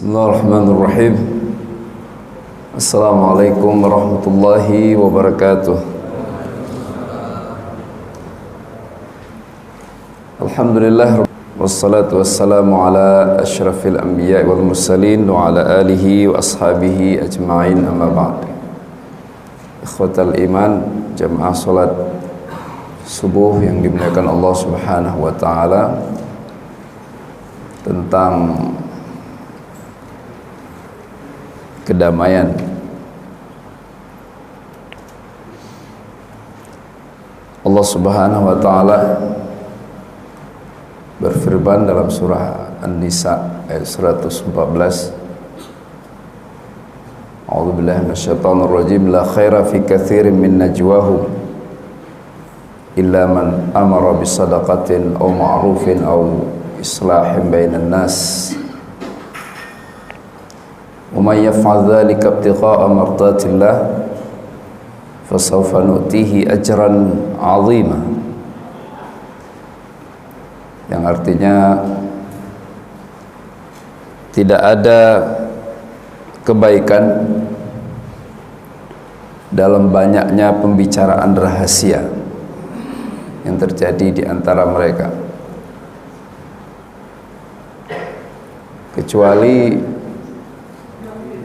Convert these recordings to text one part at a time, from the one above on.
Bismillahirrahmanirrahim. Assalamualaikum warahmatullahi wabarakatuh. Alhamdulillah, wassalatu wassalamu ala asyrafil anbiya wal mursalin wa ala alihi wa ashabihi ajma'in, amma ba'd. Ikhwatal iman, jamaah salat subuh yang dimuliakan Allah Subhanahu wa taala, tentang kedamaian. Allah Subhanahu wa taala berfirman dalam surah An-Nisa ayat 114, A'udzubillahi minasyaitonir rajim, la khaira fi katsirin min najwahum illa man amara bisadaqatin aw ma'rufin aw islahin bainan nas. وَمَنْ يَفْعَلْ ذَلِكَ ابْتِغَاءَ مَرْضَاتِ اللَّهِ فَسَوْفَ نُؤْتِيهِ أَجْرًا عَظِيمًا. Yang artinya tidak ada kebaikan dalam banyaknya pembicaraan rahasia yang terjadi di antara mereka, kecuali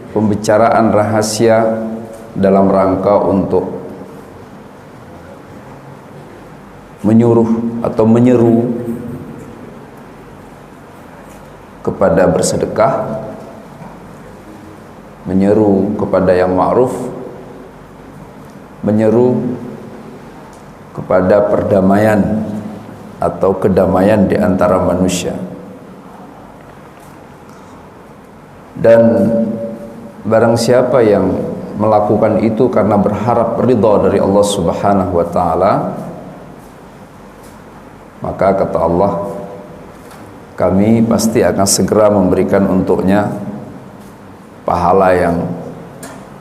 pembicaraan rahasia dalam rangka untuk menyuruh atau menyeru kepada bersedekah, menyeru kepada yang ma'ruf, menyeru kepada perdamaian atau kedamaian di antara manusia. Dan barang siapa yang melakukan itu karena berharap ridha dari Allah Subhanahu wa taala, maka kata Allah, kami pasti akan segera memberikan untuknya pahala yang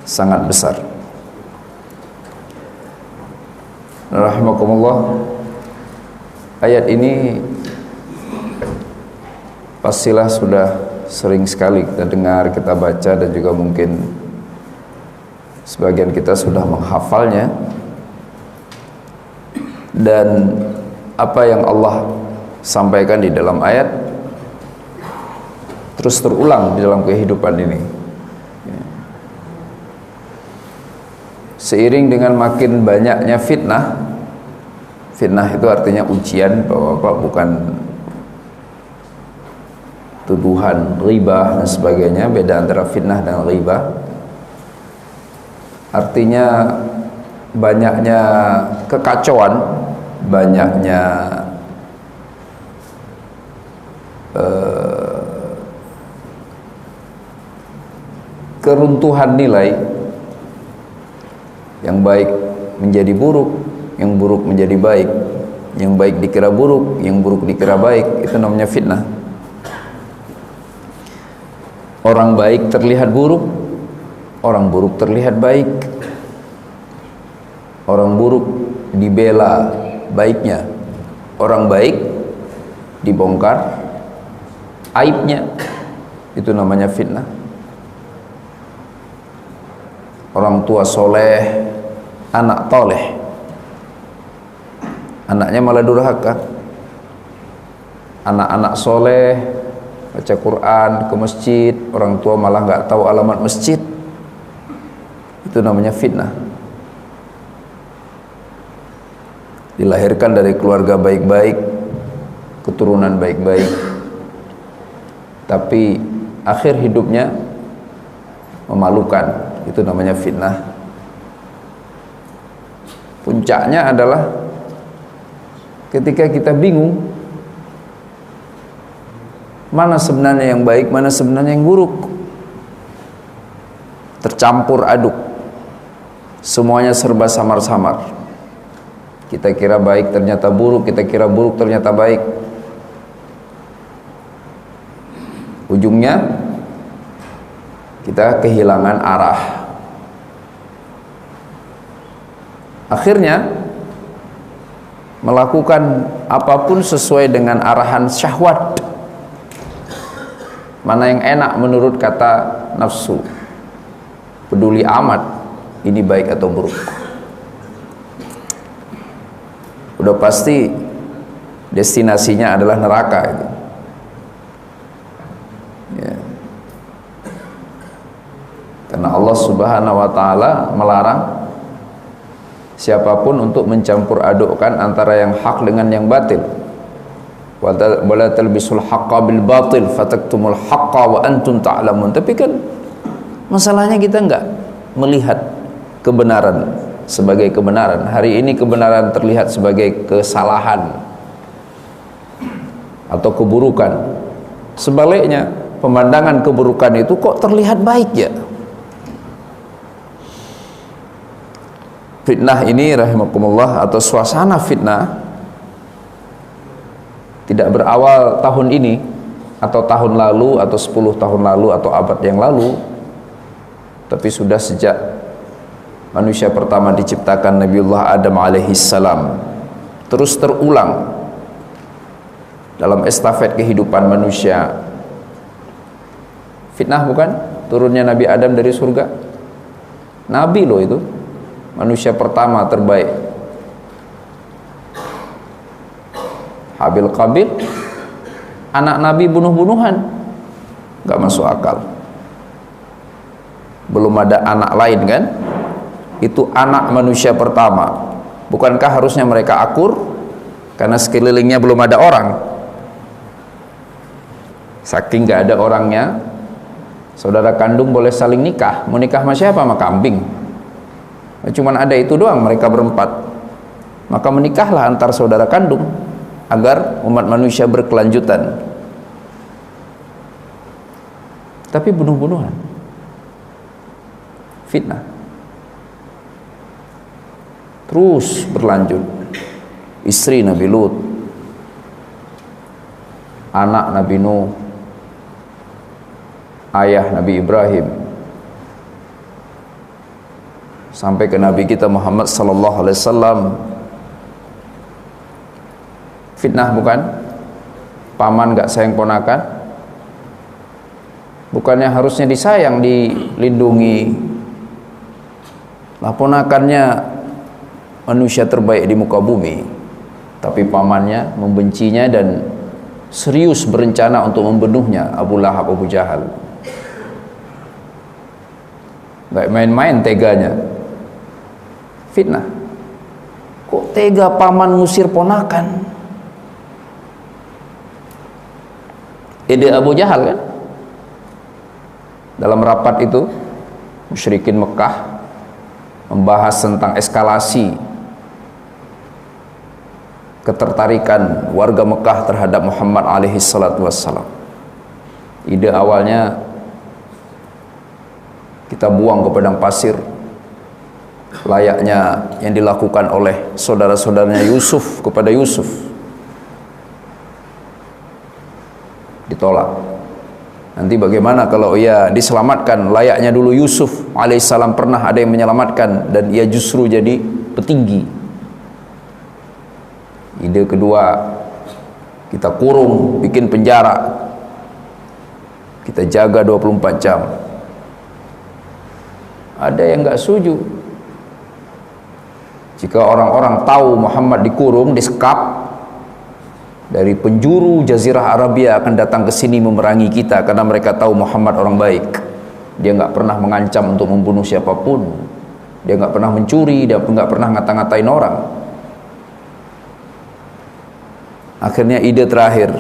sangat besar. Rahimakumullah, ayat ini pastilah sudah sering sekali kita dengar, kita baca, dan juga mungkin sebagian kita sudah menghafalnya. Dan apa yang Allah sampaikan di dalam ayat terus terulang di dalam kehidupan ini. Seiring dengan makin banyaknya fitnah, fitnah itu artinya ujian, Bapak-bapak, bukan tuduhan, ghibah dan sebagainya. Beda antara fitnah dan ghibah. Artinya banyaknya kekacauan, banyaknya keruntuhan nilai. Yang baik menjadi buruk, yang buruk menjadi baik, yang baik dikira buruk, yang buruk dikira baik. Itu namanya fitnah. Orang baik terlihat buruk, orang buruk terlihat baik. Orang buruk dibela baiknya, orang baik dibongkar aibnya. Itu namanya fitnah. Orang tua soleh, anak toleh, anaknya malah durhaka. Anak-anak soleh baca Quran, ke masjid, orang tua malah nggak tahu alamat masjid. Itu namanya fitnah. Dilahirkan dari keluarga baik-baik, keturunan baik-baik, tapi akhir hidupnya memalukan. Itu namanya fitnah. Puncaknya adalah ketika kita bingung mana sebenarnya yang baik, mana sebenarnya yang buruk. Tercampur aduk, semuanya serba samar-samar. Kita kira baik ternyata buruk, kita kira buruk ternyata baik. Ujungnya kita kehilangan arah. Akhirnya melakukan apapun sesuai dengan arahan syahwat. mana yang enak menurut kata nafsu, peduli amat ini baik atau buruk. Udah pasti destinasinya adalah neraka itu. Ya. Karena Allah Subhanahu wa taala melarang siapapun untuk mencampur adukkan antara yang hak dengan yang batil. Wala talbisul haqqa bil batil fataktumul haqqa wa antum ta'lamun. Tapi kan masalahnya kita enggak melihat kebenaran sebagai kebenaran. Hari ini kebenaran terlihat sebagai kesalahan atau keburukan. Sebaliknya, pemandangan keburukan itu kok terlihat baik ya. Fitnah ini rahimakumullah, atau suasana fitnah, tidak berawal tahun ini atau tahun lalu atau 10 tahun lalu atau abad yang lalu, tapi sudah sejak manusia pertama diciptakan, Nabiullah Adam alaihissalam, terus terulang dalam estafet kehidupan manusia. Fitnah bukan? Turunnya Nabi Adam dari surga, Nabi loh itu, manusia pertama terbaik. Habil Qabil, anak Nabi bunuh-bunuhan, gak masuk akal. Belum ada anak lain kan? Itu anak manusia pertama. Bukankah harusnya mereka akur? Karena sekelilingnya belum ada orang. Saking gak ada orangnya, saudara kandung boleh saling nikah. Mau nikah sama siapa? Sama kambing. Cuman ada itu doang, mereka berempat. Maka menikahlah antar saudara kandung agar umat manusia berkelanjutan. Tapi bunuh-bunuhan, fitnah terus berlanjut. Istri Nabi Lut, anak Nabi Nuh, ayah Nabi Ibrahim, sampai ke Nabi kita Muhammad sallallahu alaihi wasallam. Fitnah bukan? Paman gak sayang ponakan, bukannya harusnya disayang, dilindungi. Lah ponakannya manusia terbaik di muka bumi, tapi pamannya membencinya dan serius berencana untuk membunuhnya, Abu Lahab, Abu Jahal. Gak main-main teganya. Fitnah. Kok tega paman ngusir ponakan? Ide Abu Jahal kan? Dalam rapat itu musyrikin Mekah membahas tentang eskalasi ketertarikan warga Mekah terhadap Muhammad alaihi salatu wassalam. Ide awalnya kita buang ke padang pasir, layaknya yang dilakukan oleh saudara-saudaranya Yusuf kepada Yusuf. Ditolak. Nanti bagaimana kalau ia diselamatkan layaknya dulu Yusuf alaihissalam pernah ada yang menyelamatkan dan ia justru jadi petinggi. Ide kedua, kita kurung, bikin penjara, kita jaga 24 jam. Ada yang gak setuju. Jika orang-orang tahu Muhammad dikurung, disekap, dari penjuru Jazirah Arabia akan datang ke sini memerangi kita, karena mereka tahu Muhammad orang baik. Dia nggak pernah mengancam untuk membunuh siapapun, dia nggak pernah mencuri, dia nggak pernah ngata-ngatain orang. Akhirnya ide terakhir,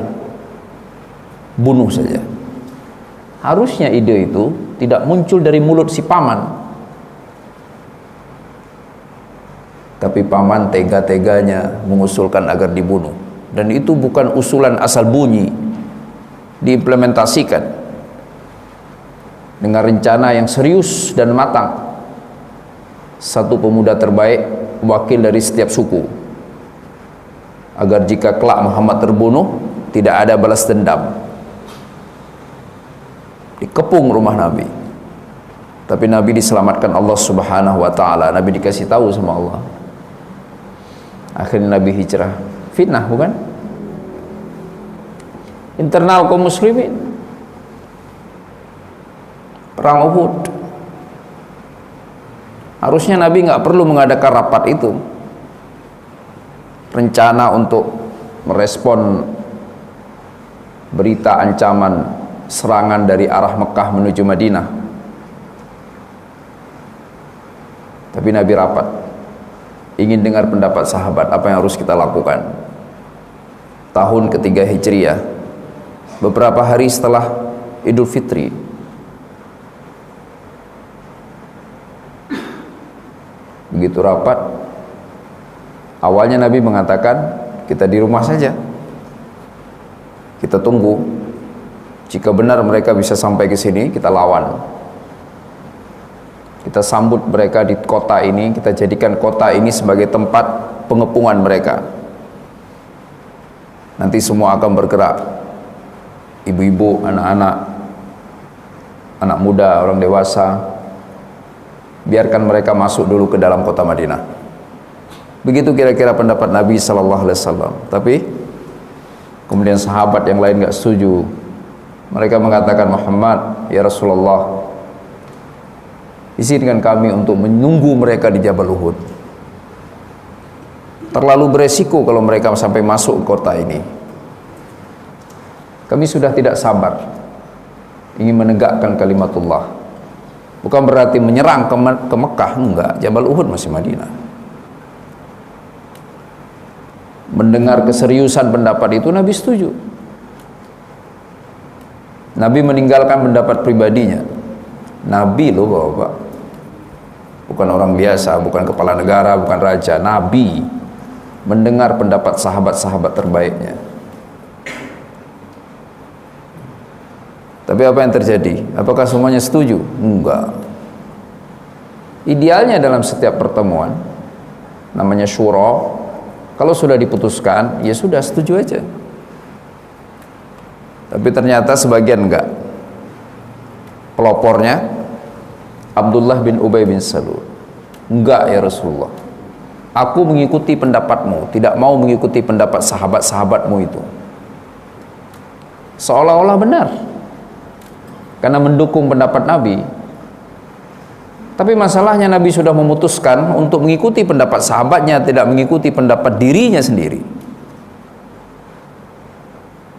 bunuh saja. Harusnya ide itu tidak muncul dari mulut si paman, tapi paman tega-teganya mengusulkan agar dibunuh. Dan itu bukan usulan asal bunyi, diimplementasikan dengan rencana yang serius dan matang. Satu pemuda terbaik, wakil dari setiap suku, agar jika kelak Muhammad terbunuh tidak ada balas dendam. Dikepung rumah Nabi, tapi Nabi diselamatkan Allah Subhanahu wa ta'ala. Nabi dikasih tahu sama Allah. Akhirnya Nabi hijrah. Fitnah bukan? Internal kaum muslimin, Perang Uhud. Harusnya Nabi nggak perlu mengadakan rapat itu. Rencana untuk merespon berita ancaman serangan dari arah Mekah menuju Madinah. Tapi Nabi rapat, ingin dengar pendapat sahabat apa yang harus kita lakukan. Tahun ketiga Hijriah, beberapa hari setelah Idul Fitri. Begitu rapat, awalnya Nabi mengatakan kita di rumah saja, kita tunggu. Jika benar mereka bisa sampai ke sini, kita lawan. Kita sambut mereka di kota ini, kita jadikan kota ini sebagai tempat pengepungan mereka. Nanti semua akan bergerak, ibu-ibu, anak-anak, anak muda, orang dewasa. Biarkan mereka masuk dulu ke dalam kota Madinah. Begitu kira-kira pendapat Nabi Sallallahu Alaihi Wasallam. Tapi kemudian sahabat yang lain nggak setuju. Mereka mengatakan, Muhammad, ya Rasulullah, izinkan kami untuk menunggu mereka di Jabal Uhud. Terlalu beresiko kalau mereka sampai masuk ke kota ini. Kami sudah tidak sabar ingin menegakkan kalimatullah. Bukan berarti menyerang ke Mekah, enggak. Jabal Uhud masih Madinah. Mendengar keseriusan pendapat itu, Nabi setuju. Nabi meninggalkan pendapat pribadinya. Nabi loh Bapak, bukan orang biasa, bukan kepala negara, bukan raja. Nabi mendengar pendapat sahabat-sahabat terbaiknya. Tapi apa yang terjadi? Apakah semuanya setuju? Enggak. Idealnya dalam setiap pertemuan, namanya syura, kalau sudah diputuskan, ya sudah, setuju aja. Tapi ternyata sebagian enggak. Pelopornya Abdullah bin Ubay bin Salul. Enggak ya Rasulullah, aku mengikuti pendapatmu, tidak mau mengikuti pendapat sahabat-sahabatmu itu. Seolah-olah benar, karena mendukung pendapat Nabi. Tapi masalahnya Nabi sudah memutuskan untuk mengikuti pendapat sahabatnya, tidak mengikuti pendapat dirinya sendiri.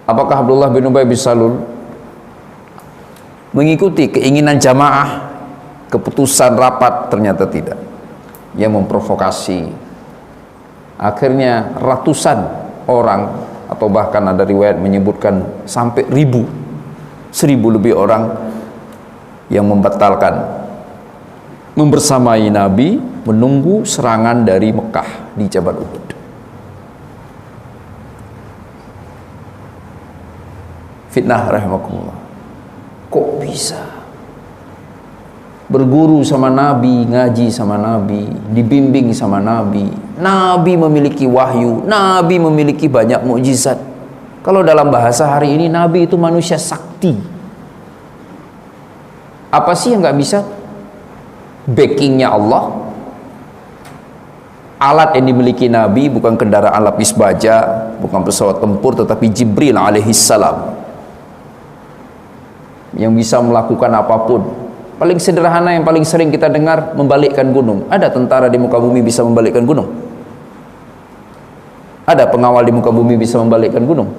Apakah Abdullah bin Ubay bin Salul mengikuti keinginan jamaah, keputusan rapat? Ternyata tidak. Ia memprovokasi. Akhirnya ratusan orang, atau bahkan ada riwayat menyebutkan sampai 1.000 lebih orang yang membatalkan, membersamai Nabi menunggu serangan dari Mekah di Jabal Uhud. Fitnah rahimakumullah. Kok bisa berguru sama Nabi, ngaji sama Nabi, dibimbing sama Nabi, Nabi memiliki wahyu, Nabi memiliki banyak mukjizat. Kalau dalam bahasa hari ini, Nabi itu manusia sakti. Apa sih yang nggak bisa? Backingnya Allah. Alat yang dimiliki Nabi bukan kendaraan lapis baja, bukan pesawat tempur, tetapi Jibril alaihissalam yang bisa melakukan apapun. Paling sederhana yang paling sering kita dengar, membalikkan gunung. Ada tentara di muka bumi bisa membalikkan gunung? Ada pengawal di muka bumi bisa membalikkan gunung?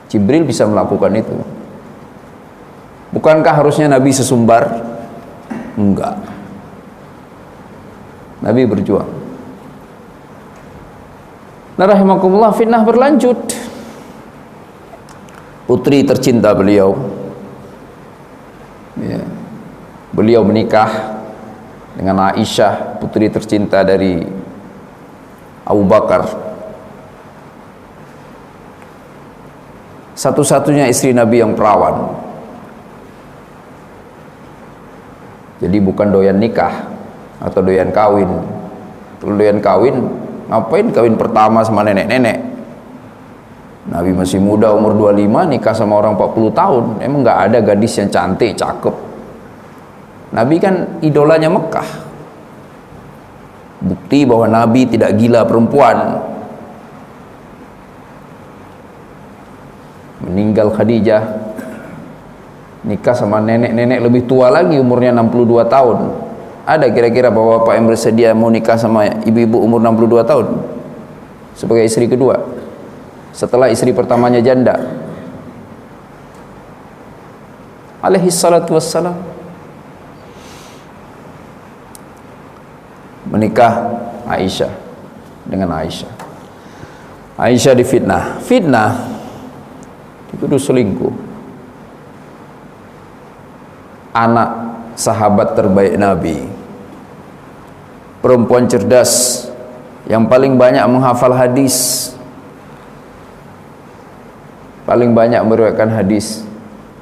Jibril bisa melakukan itu. Bukankah harusnya Nabi sesumbar? Enggak. Nabi berjuang. Nah rahimakumullah, fitnah berlanjut. Putri tercinta beliau, ya, beliau menikah dengan Aisyah, putri tercinta dari Abu Bakar, satu-satunya istri Nabi yang perawan. Jadi bukan doyan nikah atau doyan kawin. Kalau doyan kawin, ngapain kawin pertama sama nenek-nenek? Nabi masih muda, umur 25, nikah sama orang 40 tahun. Emang nggak ada gadis yang cantik, cakep. Nabi kan idolanya Mekah. Bukti bahwa Nabi tidak gila perempuan. Meninggal Khadijah, nikah sama nenek-nenek lebih tua lagi, umurnya 62 tahun. Ada kira-kira bapak-bapak yang bersedia mau nikah sama ibu-ibu umur 62 tahun sebagai istri kedua setelah istri pertamanya janda? Alaihi salatu wassalam menikah Aisyah dengan Aisyah. Aisyah difitnah, dituduh selingkuh. Anak sahabat terbaik Nabi, perempuan cerdas yang paling banyak menghafal hadis, paling banyak meriwayatkan hadis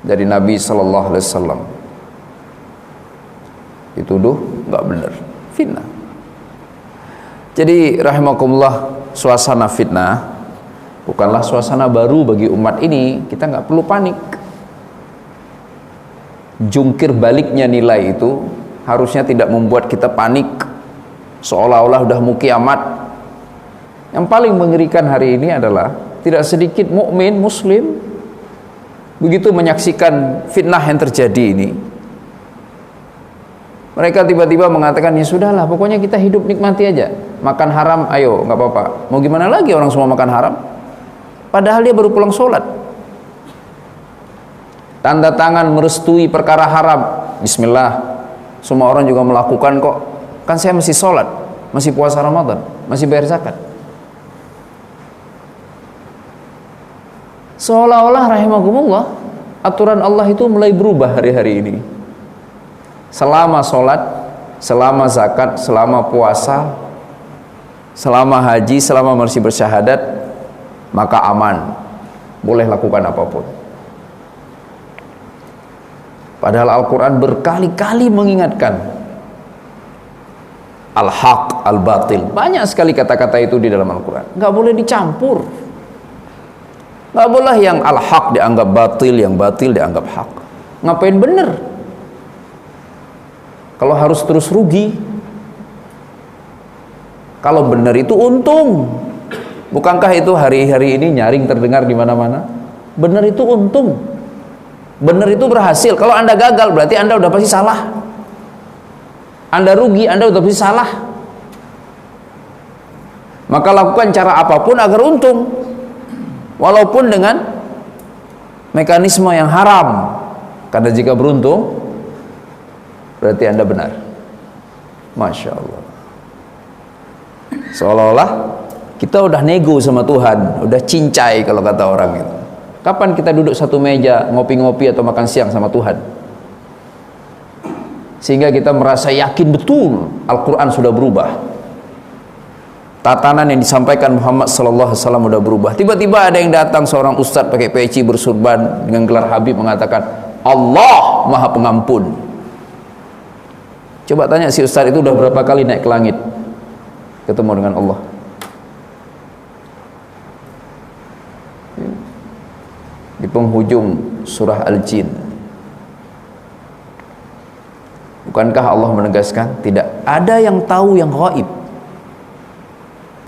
dari Nabi sallallahu alaihi wasallam, dituduh enggak benar, fitnah. Jadi rahimakumullah, suasana fitnah bukanlah suasana baru bagi umat ini. Kita nggak perlu panik. Jungkir baliknya nilai itu harusnya tidak membuat kita panik seolah-olah udah mau kiamat. Yang paling mengerikan hari ini adalah tidak sedikit mukmin muslim begitu menyaksikan fitnah yang terjadi ini, mereka tiba-tiba mengatakan, ya sudahlah, pokoknya kita hidup nikmati aja. Makan haram, ayo, nggak apa-apa. Mau gimana lagi, orang semua makan haram? Padahal dia baru pulang sholat. Tanda tangan merestui perkara haram, bismillah. Semua orang juga melakukan kok. Kan saya masih sholat, masih puasa Ramadan, masih bayar zakat. Seolah-olah rahimakumullah, aturan Allah itu mulai berubah hari-hari ini. Selama sholat, selama zakat, selama puasa, selama haji, selama masih bersyahadat, maka aman, boleh lakukan apapun. Padahal Al-Quran berkali-kali mengingatkan al-haq, al-batil. Banyak sekali kata-kata itu di dalam Al-Quran. Nggak boleh dicampur. Nggak boleh yang al-haq dianggap batil, yang batil dianggap hak. Ngapain bener? Kalau harus terus rugi, kalau benar itu untung. Bukankah itu hari-hari ini nyaring terdengar di mana-mana? Benar itu untung, benar itu berhasil. Kalau Anda gagal berarti Anda udah pasti salah. Anda rugi, Anda udah pasti salah. Maka lakukan cara apapun agar untung, walaupun dengan mekanisme yang haram. Karena jika beruntung berarti Anda benar. Masya Allah. Seolah-olah kita udah nego sama Tuhan, udah cincai kalau kata orang itu. Kapan kita duduk satu meja ngopi-ngopi atau makan siang sama Tuhan? Sehingga kita merasa yakin betul Al-Quran sudah berubah. Tatanan yang disampaikan Muhammad sallallahu alaihi wasallam sudah berubah. Tiba-tiba ada yang datang, seorang ustadz pakai peci bersurban dengan gelar Habib, mengatakan Allah Maha Pengampun. Coba tanya si ustadz itu udah berapa kali naik ke langit ketemu dengan Allah? Di penghujung surah Al-Jin, bukankah Allah menegaskan tidak ada yang tahu yang gaib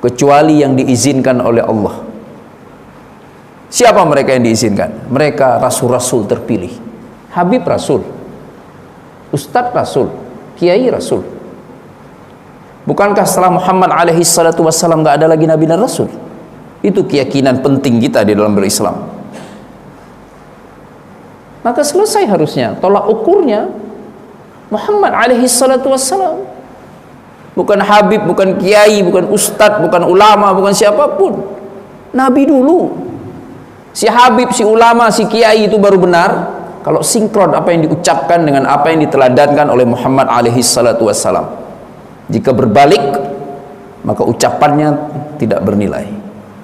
kecuali yang diizinkan oleh Allah. Siapa mereka yang diizinkan? Mereka rasul-rasul terpilih. Habib rasul, ustadz rasul, kiai rasul. Bukankah setelah Muhammad alaihi salatu wassalam gak ada lagi nabi dan rasul? Itu keyakinan penting kita di dalam berislam. Maka selesai harusnya tolak ukurnya Muhammad alaihi salatu wassalam. Bukan habib, bukan kiai, bukan ustadz, bukan ulama, bukan siapapun. Nabi dulu. Si habib, si ulama, si kiai itu baru benar kalau sinkron apa yang diucapkan dengan apa yang diteladankan oleh Muhammad alaihi salatu wassalam. Jika berbalik, maka ucapannya tidak bernilai.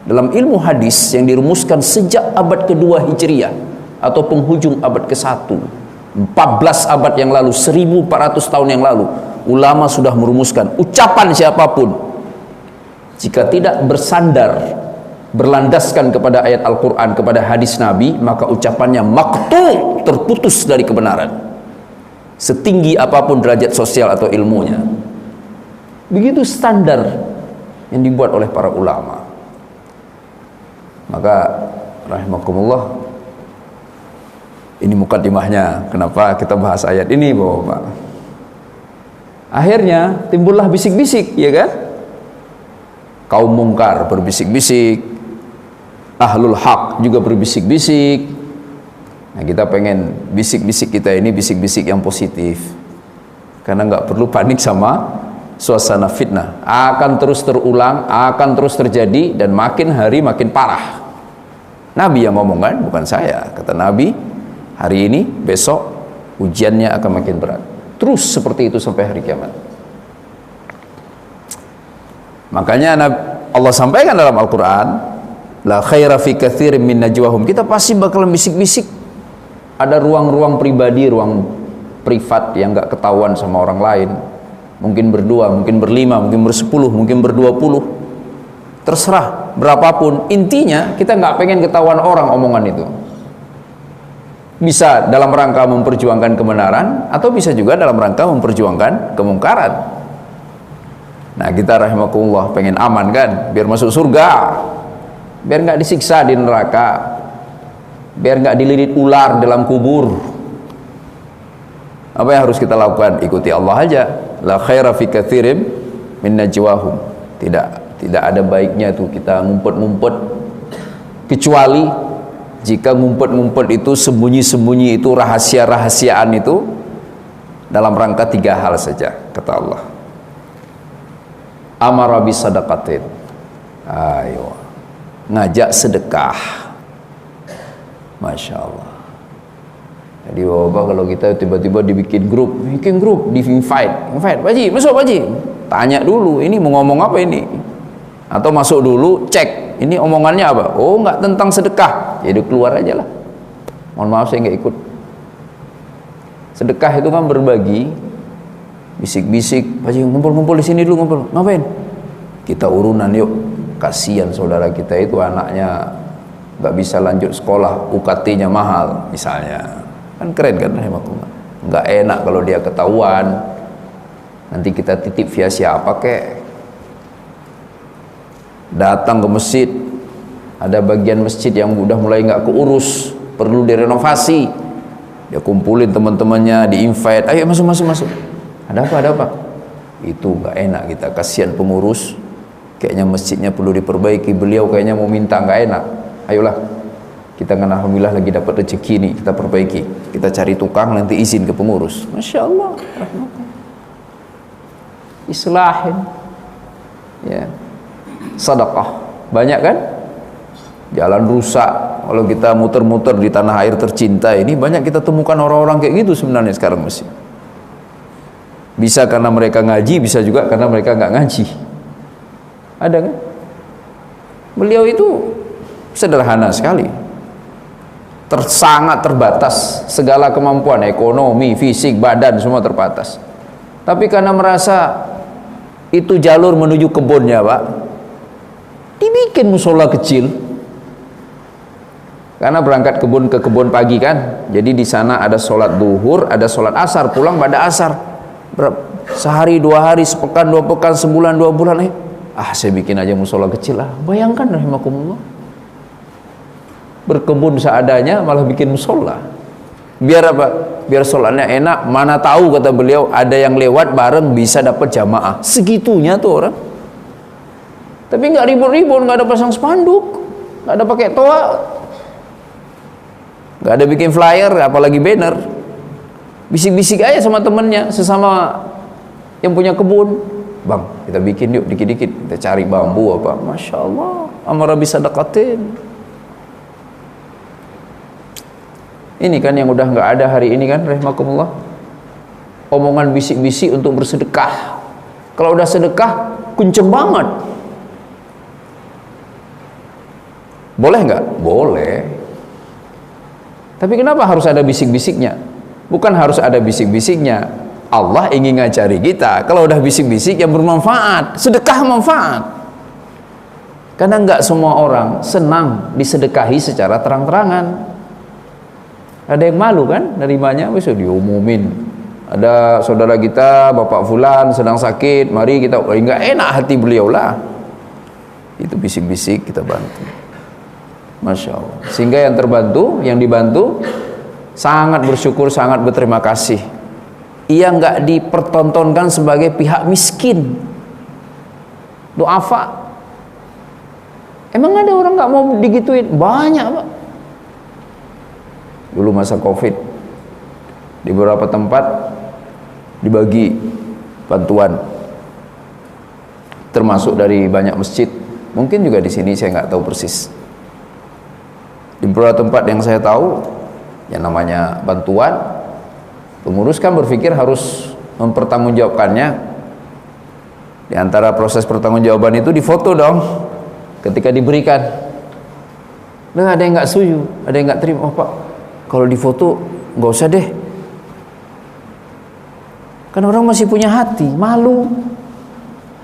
Dalam ilmu hadis yang dirumuskan sejak abad kedua Hijriyah atau penghujung abad ke-1, 14 abad yang lalu, 1400 tahun yang lalu, ulama sudah merumuskan ucapan siapapun jika tidak bersandar, berlandaskan kepada ayat Al-Quran, kepada hadis Nabi, maka ucapannya maqtu', terputus dari kebenaran, setinggi apapun derajat sosial atau ilmunya. Begitu standar yang dibuat oleh para ulama. Maka rahimakumullah, Ini mukadimahnya, kenapa kita bahas ayat ini, Bapak. Akhirnya timbullah bisik-bisik, ya kan? Kaum mungkar berbisik-bisik, ahlul haq juga berbisik-bisik. Nah, kita pengen bisik-bisik kita ini bisik-bisik yang positif, karena nggak perlu panik sama suasana fitnah. Akan terus terulang, akan terus terjadi, dan makin hari makin parah. Nabi yang ngomong kan, bukan saya. Kata Nabi, hari ini, besok ujiannya akan makin berat. Terus seperti itu sampai hari kiamat. Makanya Allah sampaikan dalam Al-Quran, la khaira fi katsirin min najwahum. Kita pasti bakal bisik-bisik. Ada ruang-ruang pribadi, ruang privat yang gak ketahuan sama orang lain. Mungkin berdua, mungkin berlima, mungkin bersepuluh, mungkin berdua-puluh. Terserah berapapun. Intinya kita gak pengen ketahuan orang omongan itu. Bisa dalam rangka memperjuangkan kebenaran, atau bisa juga dalam rangka memperjuangkan kemungkaran. Nah, kita rahimakumullah pengen aman kan, biar masuk surga, biar nggak disiksa di neraka, biar nggak dililit ular dalam kubur. Apa yang harus kita lakukan? Ikuti Allah aja. La khaira fi katsirin min najwahum. Tidak ada baiknya tuh kita ngumpet-ngumpet, kecuali jika ngumpet-ngumpet itu, sembunyi-sembunyi itu, rahasia-rahasiaan itu dalam rangka 3 hal saja, kata Allah. Amara bis sadaqatin. Ayo, ngajak sedekah. Masya Allah. Jadi Bapak, kalau kita tiba-tiba bikin grup, di invite, Pak Haji, masuk Pak Haji. Tanya dulu, ini mau ngomong apa ini? Atau masuk dulu, cek, ini omongannya apa? Oh, nggak tentang sedekah. Jadi keluar aja lah. Mohon maaf saya nggak ikut. Sedekah itu kan berbagi. Bisik-bisik, Pak Haji ngumpul-ngumpul di sini dulu, ngumpul. Ngapain? Kita urunan yuk. Kasihan saudara kita itu anaknya nggak bisa lanjut sekolah, UKT-nya mahal misalnya. Kan keren kan, rahimahullah. Nggak enak kalau dia ketahuan. Nanti kita titip via siapa kek? Datang ke masjid, ada bagian masjid yang udah mulai nggak keurus, perlu direnovasi. Dia kumpulin teman-temannya, di-invite, ayo masuk. Ada apa? Itu nggak enak kita, kasihan pengurus. Kayaknya masjidnya perlu diperbaiki, beliau kayaknya mau minta, nggak enak. Ayolah, kita kan alhamdulillah lagi dapat rezeki nih, kita perbaiki. Kita cari tukang, nanti izin ke pengurus. Masya Allah, islahin, ya, sedekah. Banyak kan? Jalan rusak, kalau kita muter-muter di tanah air tercinta ini, banyak kita temukan orang-orang kayak gitu sebenarnya sekarang masih. Bisa karena mereka ngaji, bisa juga karena mereka nggak ngaji. Ada kan? Beliau itu sederhana sekali, sangat terbatas, segala kemampuan ekonomi, fisik, badan semua terbatas. Tapi karena merasa itu jalur menuju kebunnya, Pak, dibikin musola kecil. Karena berangkat ke kebun pagi kan, jadi di sana ada sholat duhur, ada sholat asar, pulang pada asar. Sehari, 2 hari, sepekan, 2 pekan, sebulan, 2 bulan, saya bikin aja musola kecil lah. Bayangkan rahimakumullah, berkebun seadanya malah bikin musola. Biar apa? Biar sholatnya enak. Mana tahu, kata beliau, ada yang lewat bareng bisa dapat jamaah. Segitunya tuh orang. Tapi nggak ribut-ribut, nggak ada pasang spanduk, nggak ada pakai toa, nggak ada bikin flyer, apalagi banner. Bisik-bisik aja sama temennya, sesama yang punya kebun. Bang, kita bikin yuk dikit-dikit, kita cari bambu apa. Masya Allah, amara bisadaqatin. Ini kan yang udah nggak ada hari ini kan, rahimakumullah. Omongan bisik-bisik untuk bersedekah. Kalau udah sedekah, kunceng banget. Boleh nggak? Boleh. Tapi kenapa harus ada bisik-bisiknya? Bukan harus ada bisik-bisiknya. Allah ingin ngajari kita, kalau udah bisik-bisik yang bermanfaat, sedekah manfaat. Karena nggak semua orang senang disedekahi secara terang-terangan. Ada yang malu kan nerimanya, wis diumumin. Ada saudara kita, Bapak Fulan sedang sakit, mari kita, nggak enak hati beliau lah. Itu bisik-bisik kita bantu. Masya Allah. Sehingga yang terbantu, yang dibantu sangat bersyukur, sangat berterima kasih. Ia nggak dipertontonkan sebagai pihak miskin, du'afa. Emang ada orang nggak mau digituin? Banyak, Pak. Dulu masa Covid, di beberapa tempat dibagi bantuan, termasuk dari banyak masjid. Mungkin juga di sini, saya nggak tahu persis. Di beberapa tempat yang saya tahu, yang namanya bantuan, pengurus kan berpikir harus mempertanggungjawabkannya. Di antara proses pertanggungjawaban itu difoto dong ketika diberikan. Nah, ada yang nggak setuju, ada yang nggak terima. Oh Pak, kalau difoto nggak usah deh, kan orang masih punya hati, malu.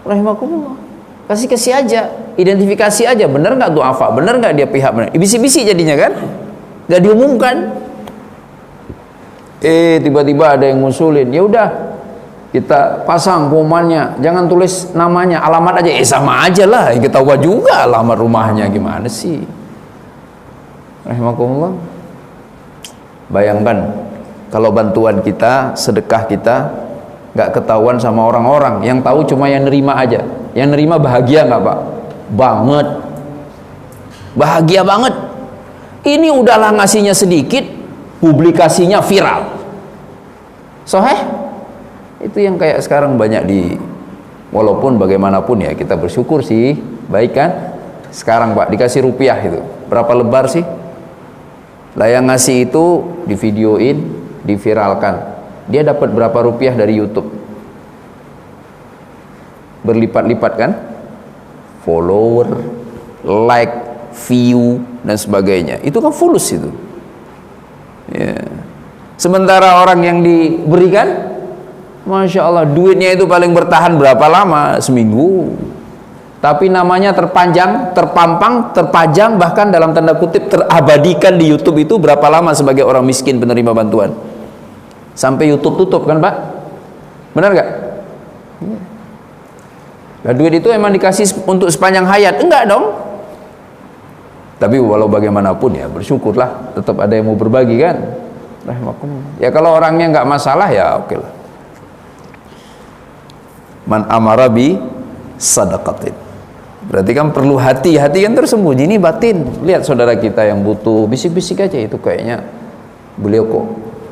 Rahimakumullah, kasih aja, identifikasi aja, bener nggak du'afa, bener nggak dia pihak bener. Bisi-bisi jadinya kan, nggak diumumkan. Tiba-tiba ada yang ngusulin, ya udah kita pasang pengumumannya, jangan tulis namanya, alamat aja. Sama aja lah, ketahuan juga alamat rumahnya, gimana sih. Rahimakumullah. Bayangkan kalau bantuan kita, sedekah kita nggak ketahuan sama orang-orang, yang tahu cuma yang nerima aja. Yang nerima bahagia nggak Pak? Banget, bahagia banget. Ini udahlah ngasihnya sedikit, publikasinya viral. Soheh, itu yang kayak sekarang banyak di, walaupun bagaimanapun ya kita bersyukur sih, baik kan? Sekarang Pak dikasih rupiah itu berapa lebar sih? Lah yang ngasih itu divideoin, diviralkan. Dia dapat berapa rupiah dari YouTube? Berlipat-lipat kan? Follower, like, view, dan sebagainya. Itu kan fulus itu. Ya. Sementara orang yang diberikan, Masya Allah, duitnya itu paling bertahan berapa lama? Seminggu. Tapi namanya terpanjang, terpampang, terpajang, bahkan dalam tanda kutip terabadikan di YouTube itu berapa lama sebagai orang miskin penerima bantuan. Sampai YouTube tutup kan Pak? Benar gak? Nah, duit itu emang dikasih untuk sepanjang hayat? Enggak dong. Tapi walau bagaimanapun ya bersyukurlah, tetap ada yang mau berbagi kan. Ya kalau orangnya nggak masalah ya oke lah. Man amara bi sadaqatin. Berarti kan perlu hati kan tersembunyi, ini batin. Lihat saudara kita yang butuh, bisik-bisik aja, itu kayaknya beliau kok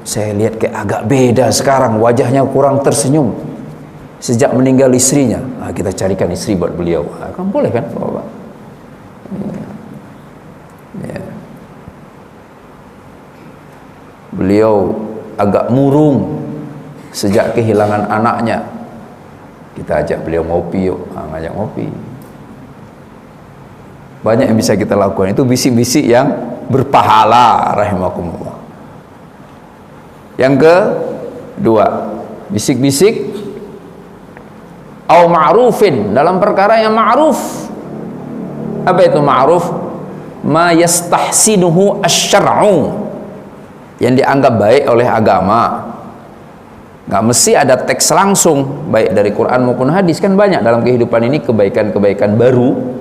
saya lihat kayak agak beda sekarang, wajahnya kurang tersenyum sejak meninggal istrinya. Nah, kita carikan istri buat beliau. Nah, kan boleh kan Bapak? Ya. Beliau agak murung sejak kehilangan anaknya. Kita ajak beliau ngopi yuk, ngajak ngopi. Banyak yang bisa kita lakukan, itu bisik-bisik yang berpahala. Rahimakumullah. Yang kedua, bisik-bisik au ma'rufin, dalam perkara yang ma'ruf. Apa itu ma'ruf? Ma yastahsinuhu asy-syar'u, yang dianggap baik oleh agama. Nggak mesti ada teks langsung, baik dari Quran maupun hadis. Kan banyak dalam kehidupan ini kebaikan-kebaikan baru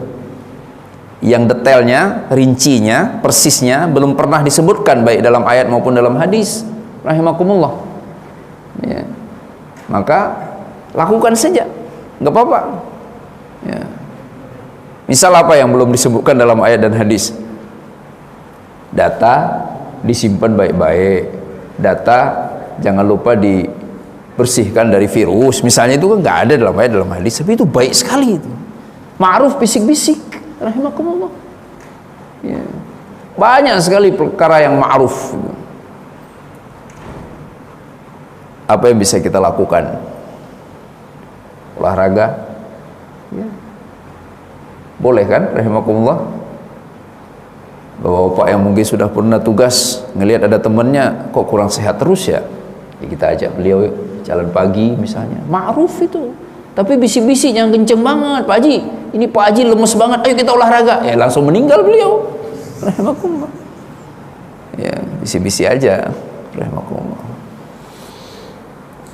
yang detailnya, rincinya, persisnya belum pernah disebutkan baik dalam ayat maupun dalam hadis. Rahimakumullah. Ya. Maka lakukan saja, nggak apa-apa. Ya. Misal apa yang belum disebutkan dalam ayat dan hadis? Data disimpan baik-baik, data jangan lupa dibersihkan dari virus, misalnya, itu kan nggak ada dalam ayat dalam hadis, tapi itu baik sekali itu. Ma'ruf, bisik-bisik. Rahimakumullah. Ya. Banyak sekali perkara yang ma'ruf. Apa yang bisa kita lakukan? Olahraga, ya. Boleh kan? Rahimakumullah. Bapak-bapak yang mungkin sudah pernah tugas ngelihat ada temannya kok kurang sehat terus ya, kita ajak beliau jalan pagi misalnya. Ma'ruf itu. Tapi bisik-bisik yang kenceng banget, Pak Haji, ini Pak Haji lemes banget, ayo kita olahraga. Ya langsung meninggal beliau. Rahimakumullah. Ya, bisik-bisik aja. Rahimakumullah.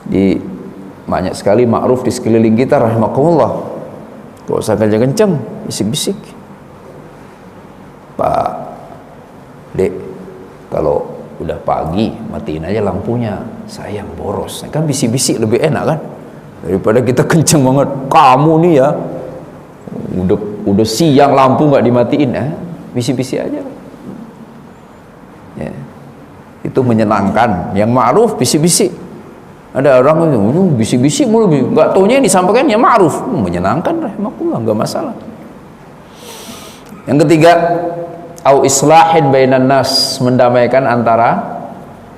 Di banyak sekali ma'ruf di sekeliling kita, rahimakumullah. Gak usah kenceng-kenceng, bisik-bisik. Pak Dek, kalau udah pagi matiin aja lampunya, sayang boros. Kan bisik-bisik lebih enak kan daripada kita kenceng banget, kamu nih ya udah siang lampu nggak dimatiin, bisik-bisik aja ya. Itu menyenangkan. Yang ma'ruf bisik-bisik. Ada orang bisik-bisik mulu, nggak taunya yang disampaikan ya ma'ruf, menyenangkan, rahimakumullah, nggak masalah. Yang ketiga, au islahin bainan nas, mendamaikan antara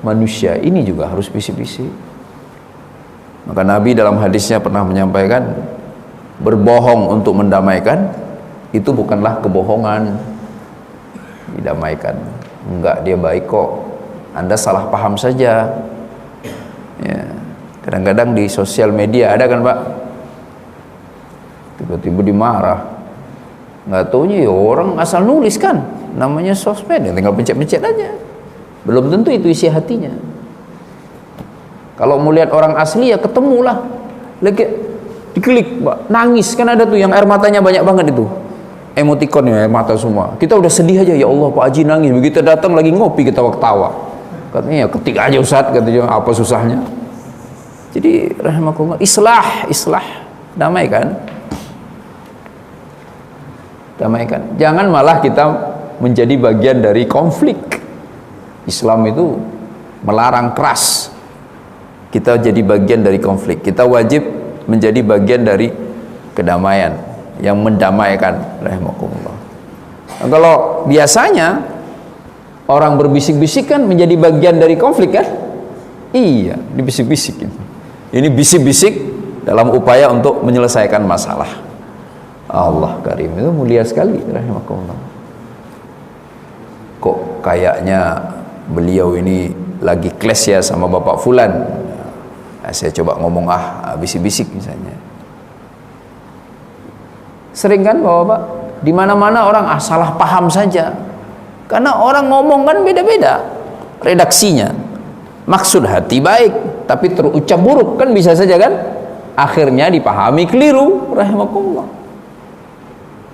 manusia. Ini juga harus bisik-bisik. Maka Nabi dalam hadisnya pernah menyampaikan, berbohong untuk mendamaikan itu bukanlah kebohongan. Didamaikan, enggak, dia baik kok, Anda salah paham saja ya. Kadang-kadang di sosial media ada kan Pak, tiba-tiba dimarah, nggak taunya ya orang asal nulis kan, namanya sosmed, tinggal pencet-pencet aja, belum tentu itu isi hatinya. Kalau mau lihat orang asli ya ketemulah, lagi diklik Pak, nangis kan, ada tuh yang air matanya banyak banget itu, emoticon ya, air mata semua. Kita udah sedih aja, ya Allah Pak Haji nangis, begitu datang lagi ngopi kita ketawa, katanya ya ketik aja Ustaz, katanya apa susahnya. Jadi rahimakumullah, islah, damaikan. Jangan malah kita menjadi bagian dari konflik. Islam itu melarang keras kita jadi bagian dari konflik. Kita wajib menjadi bagian dari kedamaian, yang mendamaikan, rahimakumullah. Nah, kalau biasanya orang berbisik-bisik kan menjadi bagian dari konflik kan? Iya, dibisik-bisik gitu. Ini bisik-bisik dalam upaya untuk menyelesaikan masalah. Allah Karim, itu mulia sekali, rahimakumullah. Kok kayaknya beliau ini lagi clash ya sama Bapak Fulan. Nah, saya coba ngomong bisik-bisik misalnya. Sering kan Bapak, di mana-mana orang salah paham saja. Karena orang ngomong kan beda-beda redaksinya. Maksud hati baik, tapi terucap buruk kan bisa saja kan? Akhirnya dipahami keliru, rahimakumullah.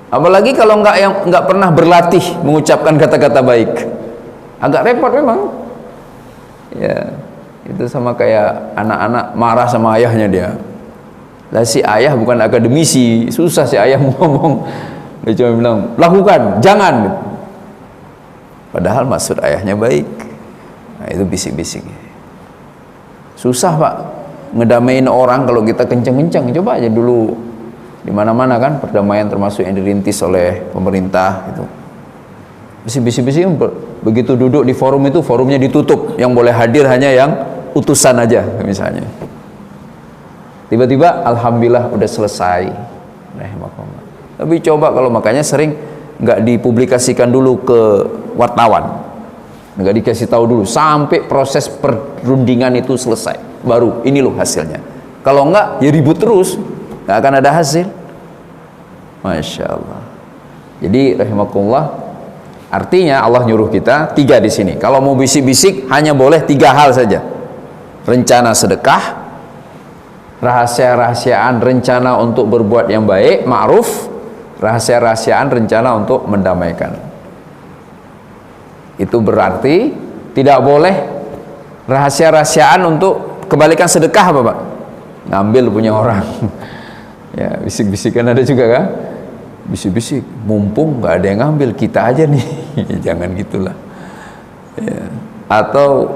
Apalagi kalau nggak pernah berlatih mengucapkan kata-kata baik, agak repot memang. Ya, itu sama kayak anak-anak marah sama ayahnya dia. Lah si ayah bukan akademisi, susah si ayah ngomong. Dia cuma bilang, lakukan, jangan. Padahal maksud ayahnya baik. Nah, itu bisik-bisik. Susah Pak ngedamain orang kalau kita kenceng-kenceng. Coba aja dulu di mana-mana kan perdamaian termasuk yang dirintis oleh pemerintah itu. Bisik-bisik begitu duduk di forum itu, forumnya ditutup, yang boleh hadir hanya yang utusan aja misalnya. Tiba-tiba alhamdulillah udah selesai. Tapi coba kalau makanya sering nggak dipublikasikan dulu ke wartawan, nggak dikasih tahu dulu sampai proses perundingan itu selesai, baru ini loh hasilnya. Kalau enggak ya ribut terus, nggak akan ada hasil. Masya Allah. Jadi rahimakumullah, artinya Allah nyuruh kita 3 di sini. Kalau mau bisik-bisik hanya boleh 3 hal saja: rencana sedekah, rahasia-rahasiaan rencana untuk berbuat yang baik, ma'ruf, rahasia-rahasiaan rencana untuk mendamaikan. Itu berarti tidak boleh rahasia-rahasiaan untuk kebalikan sedekah apa Pak? Ngambil punya orang. Ya, bisik-bisikan ada juga kan? Bisik-bisik, mumpung nggak ada yang ngambil, kita aja nih. Jangan gitulah. Ya. Atau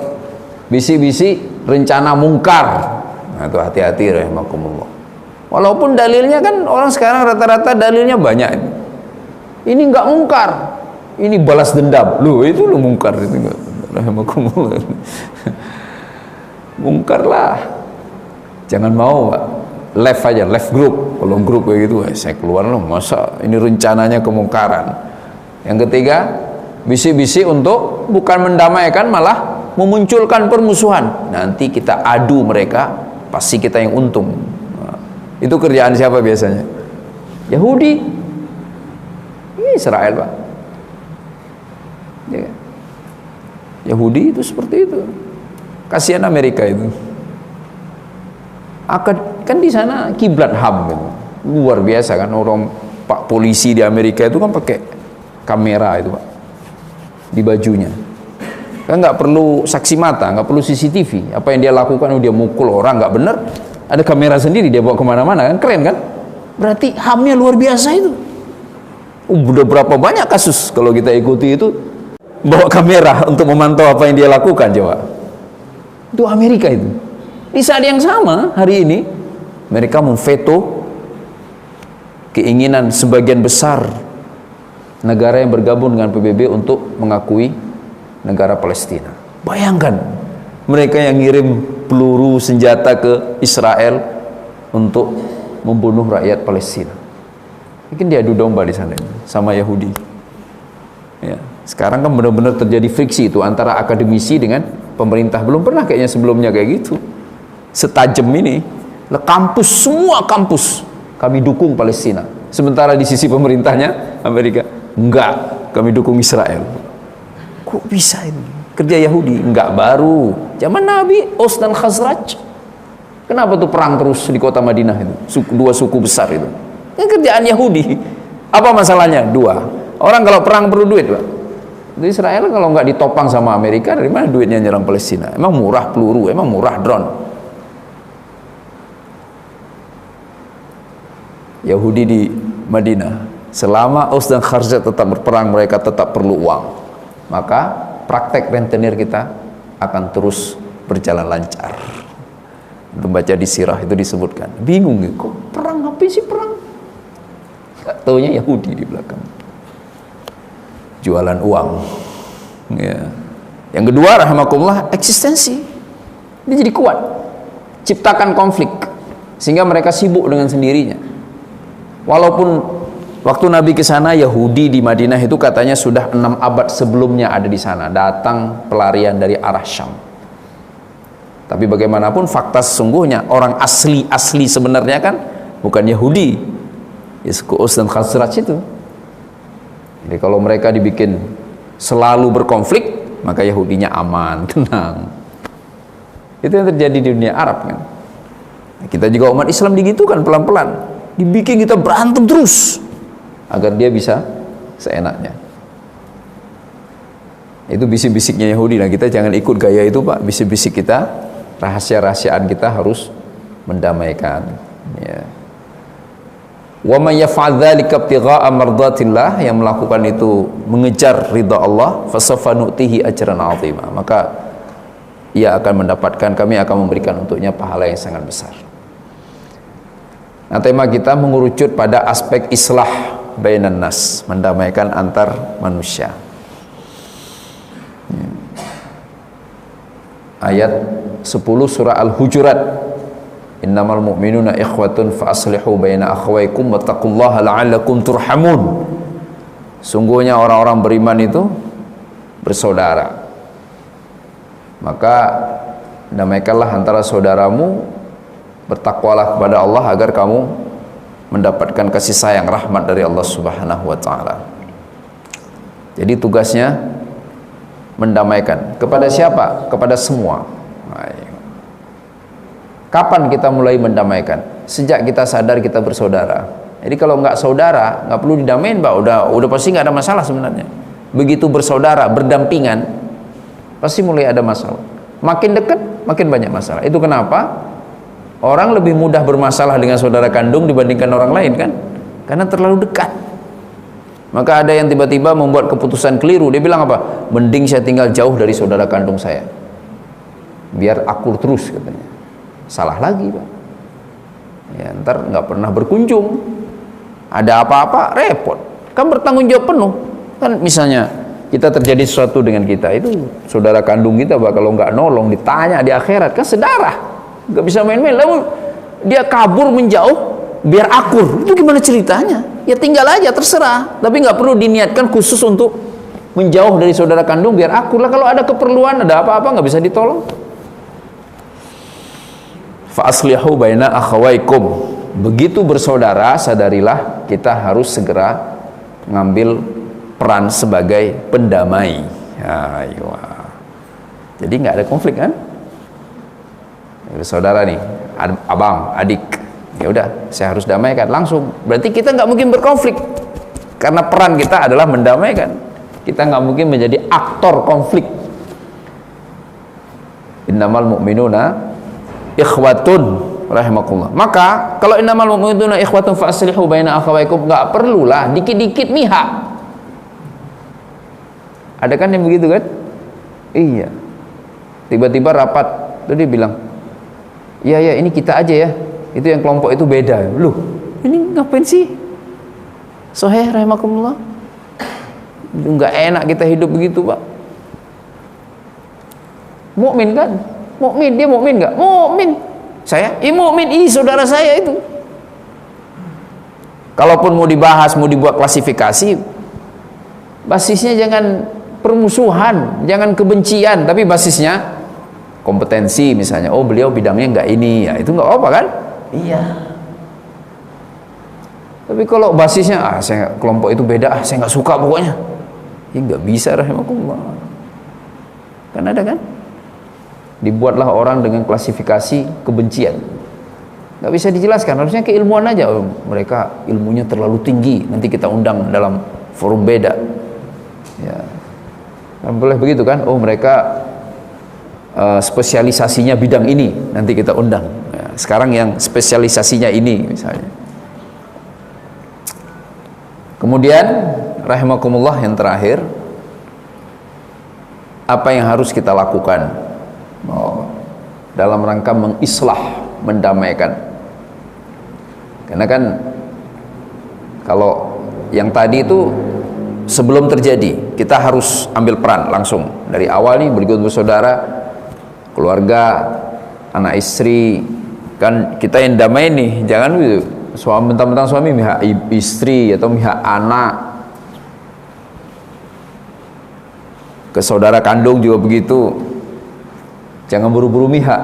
bisik-bisik rencana mungkar. Nah, itu hati-hati rahimakumullah. Walaupun dalilnya kan orang sekarang rata-rata dalilnya banyak. Ini nggak mungkar, ini balas dendam. Loh, itu lo mungkar itu enggak. Rahimakumullah. Mungkar lah. Jangan mau, Pak. Left aja, left group. Kalau grup kayak gitu, saya keluar loh. Masa ini rencananya kemungkaran. Yang ketiga, bisik-bisik untuk bukan mendamaikan, malah memunculkan permusuhan. Nanti kita adu mereka, pasti kita yang untung. Nah, itu kerjaan siapa biasanya? Yahudi. Israel, Pak. Ya. Yahudi itu seperti itu. Kasihan Amerika itu. Kan di sana kiblat HAM gitu. Luar biasa kan, orang Pak polisi di Amerika itu kan pakai kamera itu Pak di bajunya. Kan nggak perlu saksi mata, nggak perlu CCTV. Apa yang dia lakukan, dia mukul orang nggak benar, ada kamera sendiri dia bawa kemana-mana, kan keren kan? Berarti HAM-nya luar biasa itu. Udah berapa banyak kasus kalau kita ikuti itu, bawa kamera untuk memantau apa yang dia lakukan, coba. Itu Amerika itu. Di saat yang sama hari ini mereka memveto keinginan sebagian besar negara yang bergabung dengan PBB untuk mengakui negara Palestina. Bayangkan, mereka yang ngirim peluru senjata ke Israel untuk membunuh rakyat Palestina. Mungkin dia adu domba di sana sama Yahudi. Ya, sekarang kan benar-benar terjadi friksi itu antara akademisi dengan pemerintah. Belum pernah kayaknya sebelumnya kayak gitu. Setajam ini, kampus, semua kampus kami dukung Palestina. Sementara di sisi pemerintahnya Amerika, enggak, kami dukung Israel. Kok bisa ini? Kerja Yahudi? Enggak baru. Zaman Nabi, Aus dan Khazraj. Kenapa tuh perang terus di kota Madinah itu? Dua suku besar itu. Ini kerjaan Yahudi. Apa masalahnya? Dua. Orang kalau perang perlu duit, Pak. Di Israel kalau nggak ditopang sama Amerika, dari mana duitnya nyerang Palestina? Emang murah peluru, emang murah drone. Yahudi di Madinah, selama Aus dan Khazraj tetap berperang, mereka tetap perlu uang. Maka praktek rentenir kita akan terus berjalan lancar. Membaca di sirah itu disebutkan. Bingung, kok perang, apa sih perang? Gak taunya Yahudi di belakang. Jualan uang. Ya. Yang kedua, rahimakumullah, eksistensi. Dia jadi kuat. Ciptakan konflik. Sehingga mereka sibuk dengan sendirinya. Walaupun waktu Nabi ke sana, Yahudi di Madinah itu katanya sudah 6 abad sebelumnya ada di sana, datang pelarian dari arah Syam. Tapi bagaimanapun fakta sesungguhnya orang asli sebenarnya kan bukan Yahudi, suku Aus dan Khazraj itu. Jadi kalau mereka dibikin selalu berkonflik, maka Yahudinya aman, tenang. Itu yang terjadi di dunia Arab kan. Kita juga umat Islam digitukan pelan-pelan, dibikin kita berantem terus agar dia bisa seenaknya. Itu bisik-bisiknya Yahudi. Nah, kita jangan ikut gaya itu, Pak. Bisik-bisik kita, rahasia-rahasiaan kita harus mendamaikan. Ya. Wa may yaf'al dzalika ibtigha'a mardatillah, yang melakukan itu mengejar ridha Allah, fasawfa nu'tihi ajran 'azima. Maka ia akan mendapatkan, kami akan memberikan untuknya pahala yang sangat besar. Nah, tema kita mengerucut pada aspek islah bainan nas, mendamaikan antar manusia. Ayat 10 surah Al-Hujurat, innamal mu'minuna ikhwatun fa aslihu baina akhawaykum wattaqullaha la'allakum turhamun. Sungguhnya orang-orang beriman itu bersaudara, maka damaikanlah antara saudaramu, bertakwalah kepada Allah agar kamu mendapatkan kasih sayang, rahmat dari Allah Subhanahu wa ta'ala. Jadi tugasnya mendamaikan. Kepada siapa? Kepada semua. Kapan kita mulai mendamaikan? Sejak kita sadar kita bersaudara. Jadi kalau nggak saudara, nggak perlu didamain, Pak. Udah pasti nggak ada masalah sebenarnya. Begitu bersaudara, berdampingan, pasti mulai ada masalah. Makin dekat, makin banyak masalah. Itu kenapa orang lebih mudah bermasalah dengan saudara kandung dibandingkan orang lain kan? Karena terlalu dekat. Maka ada yang tiba-tiba membuat keputusan keliru. Dia bilang apa? Mending saya tinggal jauh dari saudara kandung saya, biar akur terus, katanya. Salah lagi, Pak. Ya, ntar nggak pernah berkunjung. Ada apa-apa repot. Kan bertanggung jawab penuh. Kan misalnya kita terjadi sesuatu dengan kita, itu saudara kandung kita, Pak, kalau nggak nolong ditanya di akhirat, kan sedarah. Gak bisa main-main. Lalu dia kabur menjauh biar akur, itu gimana ceritanya? Ya tinggal aja, terserah. Tapi nggak perlu diniatkan khusus untuk menjauh dari saudara kandung biar akur lah. Kalau ada keperluan, ada apa-apa, nggak bisa ditolong. Fa aslihu baina akhawaykum. Begitu bersaudara, sadarilah kita harus segera ngambil peran sebagai pendamai. Ayo. Jadi nggak ada konflik kan? Saudara nih, abang, adik, ya udah, saya harus damaikan langsung. Berarti kita nggak mungkin berkonflik, karena peran kita adalah mendamaikan. Kita nggak mungkin menjadi aktor konflik. Innamal mu'minuna ikhwatun rahimakumullah. Maka kalau innamal mu'minuna ikhwatun fa aslihu baina akhawaykum, enggak perlulah dikit-dikit mihak. Ada kan yang begitu kan? Iya. Tiba-tiba rapat, tuh dia bilang, "Iya ini kita aja ya. Itu yang kelompok itu beda." Loh, ini ngapain sih? Soheh rahimakumullah. Enggak enak kita hidup begitu, Pak. Mukmin kan? Mukmin, dia mukmin enggak? Mukmin. Saya, mukmin, saudara saya itu. Kalaupun mau dibahas, mau dibuat klasifikasi, basisnya jangan permusuhan, jangan kebencian, tapi basisnya kompetensi misalnya. Oh, beliau bidangnya enggak ini, ya itu enggak apa kan? Iya. Tapi kalau basisnya, saya kelompok itu beda, saya enggak suka pokoknya. Ya enggak bisa rahimakumullah. Kan ada kan? Dibuatlah orang dengan klasifikasi kebencian, nggak bisa dijelaskan, harusnya keilmuan aja. Oh, mereka ilmunya terlalu tinggi, nanti kita undang dalam forum beda ya, kan boleh begitu kan. Oh, mereka spesialisasinya bidang ini, nanti kita undang ya, sekarang yang spesialisasinya ini misalnya. Kemudian rahimakumullah, yang terakhir, apa yang harus kita lakukan dalam rangka mengislah, mendamaikan. Karena kan kalau yang tadi itu sebelum terjadi, kita harus ambil peran langsung dari awal nih, berikut bersaudara, keluarga, anak istri, kan kita yang damai nih. Jangan suami mentang-mentang suami mihak istri atau mihak anak, ke saudara kandung juga begitu. Jangan buru-buru mihak.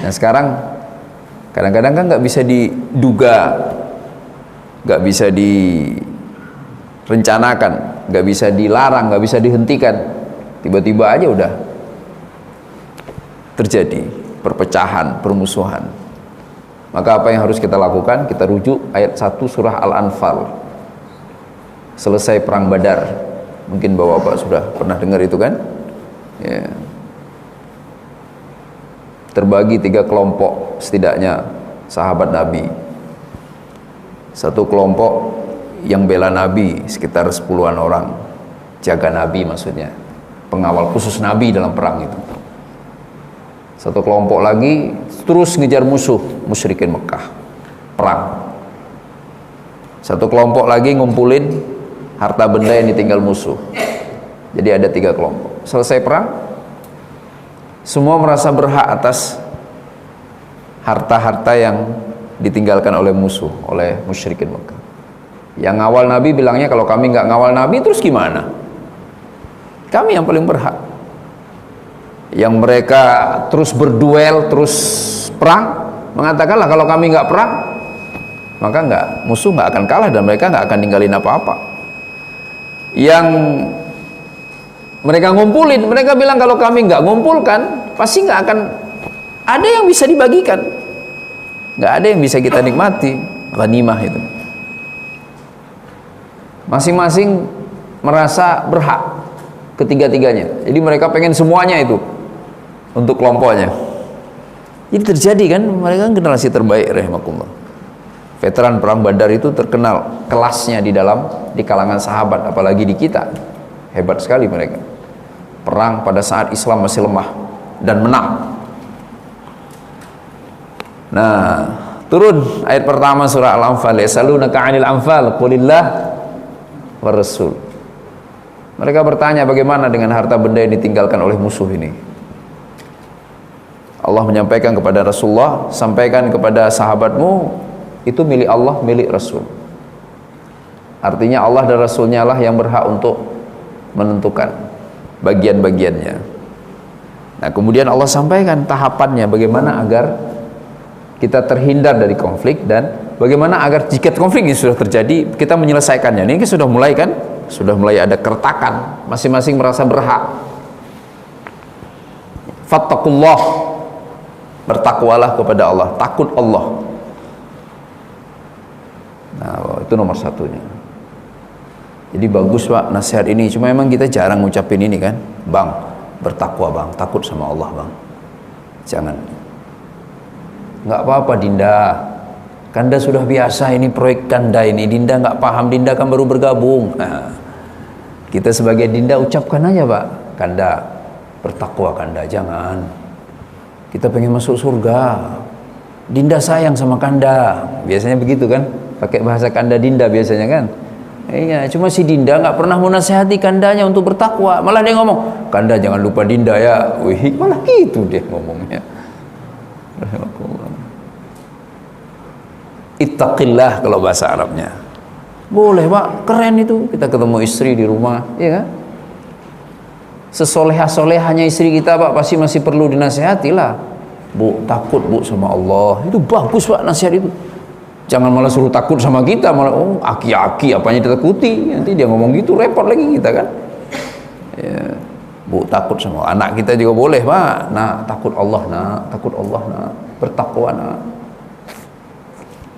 Nah sekarang kadang-kadang kan nggak bisa diduga, nggak bisa direncanakan, nggak bisa dilarang, nggak bisa dihentikan. Tiba-tiba aja udah terjadi perpecahan, permusuhan. Maka apa yang harus kita lakukan? Kita rujuk ayat 1 surah Al-Anfal. Selesai perang Badar. Mungkin bapak-bapak sudah pernah dengar itu kan? Ya. Terbagi 3 kelompok setidaknya sahabat Nabi. Satu kelompok yang bela Nabi, sekitar 10-an orang, jaga Nabi maksudnya, pengawal khusus Nabi dalam perang itu. Satu kelompok lagi terus ngejar musuh musyrikin Mekah, perang. Satu kelompok lagi ngumpulin harta benda yang ditinggal musuh. Jadi ada 3 kelompok. Selesai perang, semua merasa berhak atas harta-harta yang ditinggalkan oleh musuh, oleh musyrikin Mekah. Yang ngawal Nabi bilangnya, kalau kami nggak ngawal Nabi terus gimana? Kami yang paling berhak. Yang mereka terus berduel, terus perang, mengatakanlah kalau kami nggak perang, maka musuh nggak akan kalah dan mereka nggak akan ninggalin apa-apa. Yang mereka ngumpulin, mereka bilang kalau kami nggak ngumpulkan, pasti nggak akan ada yang bisa dibagikan, nggak ada yang bisa kita nikmati ghanimah itu. Masing-masing merasa berhak, ketiga-tiganya. Jadi mereka pengen semuanya itu untuk kelompoknya. Jadi terjadi kan, mereka kan generasi terbaik rahimakumullah. Veteran perang Badar itu terkenal kelasnya di kalangan sahabat, apalagi di kita. Hebat sekali mereka. Perang pada saat Islam masih lemah dan menang. Nah, turun ayat pertama surah Al-Anfal, yasalunaka 'anil anfal qulillah war rasul. Mereka bertanya bagaimana dengan harta benda yang ditinggalkan oleh musuh ini. Allah menyampaikan kepada Rasulullah, sampaikan kepada sahabatmu, itu milik Allah, milik Rasul. Artinya Allah dan Rasulnya lah yang berhak untuk menentukan bagian-bagiannya. Nah, kemudian Allah sampaikan tahapannya, bagaimana agar kita terhindar dari konflik, dan bagaimana agar jika konflik ini sudah terjadi, kita menyelesaikannya. Ini sudah mulai kan? Sudah mulai ada keretakan, masing-masing merasa berhak. Fattaqullah, bertakwalah kepada Allah, takut Allah. Nah, itu nomor satunya. Jadi bagus Pak nasihat ini, cuma memang kita jarang ngucapin ini kan, Bang. bertakwa bang, takut sama Allah bang. Jangan. Nggak apa-apa Dinda, Kanda sudah biasa ini proyek Kanda ini. Dinda nggak paham, Dinda kan baru bergabung. Nah, kita sebagai Dinda ucapkan aja Pak, Kanda bertakwa Kanda, jangan. Kita pengen masuk surga. Dinda sayang sama Kanda. Biasanya begitu kan? Pakai bahasa Kanda Dinda biasanya kan? Iya, cuma si Dinda nggak pernah menasihati Kandanya untuk bertakwa. Malah dia ngomong, Kanda jangan lupa Dinda ya. Wih, malah gitu dia ngomongnya. Ittaqillah kalau bahasa Arabnya. Boleh Pak, keren itu. Kita ketemu istri di rumah, ya kan? Sesolehah-solehahnya istri kita Pak, pasti masih perlu dinasihati lah. Bu, takut Bu sama Allah. Itu bagus Pak nasihat itu. Jangan malah suruh takut sama kita, malah oh aki-aki apanya ditakuti. Nanti dia ngomong gitu repot lagi kita kan. Ya. Bu, takut sama anak kita juga boleh Pak. Nah, takut Allah nak, takut Allah nak, bertakwa nak.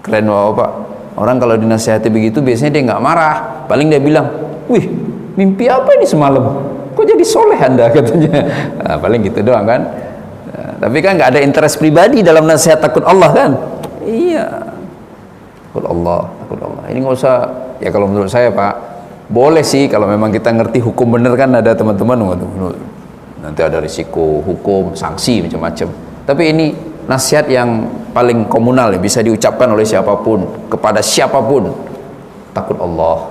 Keren Bapak. Orang kalau dinasihati begitu biasanya dia nggak marah, paling dia bilang, wih mimpi apa ini semalam? Kok jadi soleh Anda katanya? Nah, paling gitu doang kan. Nah, tapi kan nggak ada interest pribadi dalam nasihat takut Allah kan? Iya. Takut Allah, takut Allah. Ini nggak usah. Ya kalau menurut saya Pak, boleh sih kalau memang kita ngerti hukum bener kan, ada teman-teman nanti ada risiko hukum, sanksi macam-macam. Tapi ini nasihat yang paling komunal ya, bisa diucapkan oleh siapapun kepada siapapun. Takut Allah.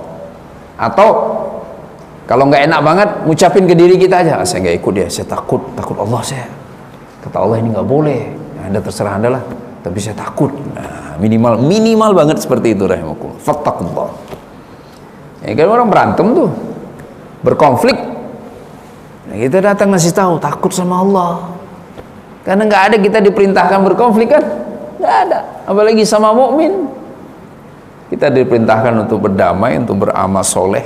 Atau kalau nggak enak banget, ngucapin ke diri kita aja, saya nggak ikut dia, saya takut Allah saya. Kata Allah ini nggak boleh. Ya, Anda terserah Anda lah. Tapi saya takut. Nah, minimal banget seperti itu rahimakumullah. Fattaqullah. Ya kan orang berantem tuh, berkonflik. Nah, kita datang ngasih tahu takut sama Allah. Karena nggak ada kita diperintahkan berkonflik kan, nggak ada. Apalagi sama mukmin, kita diperintahkan untuk berdamai, untuk beramal soleh.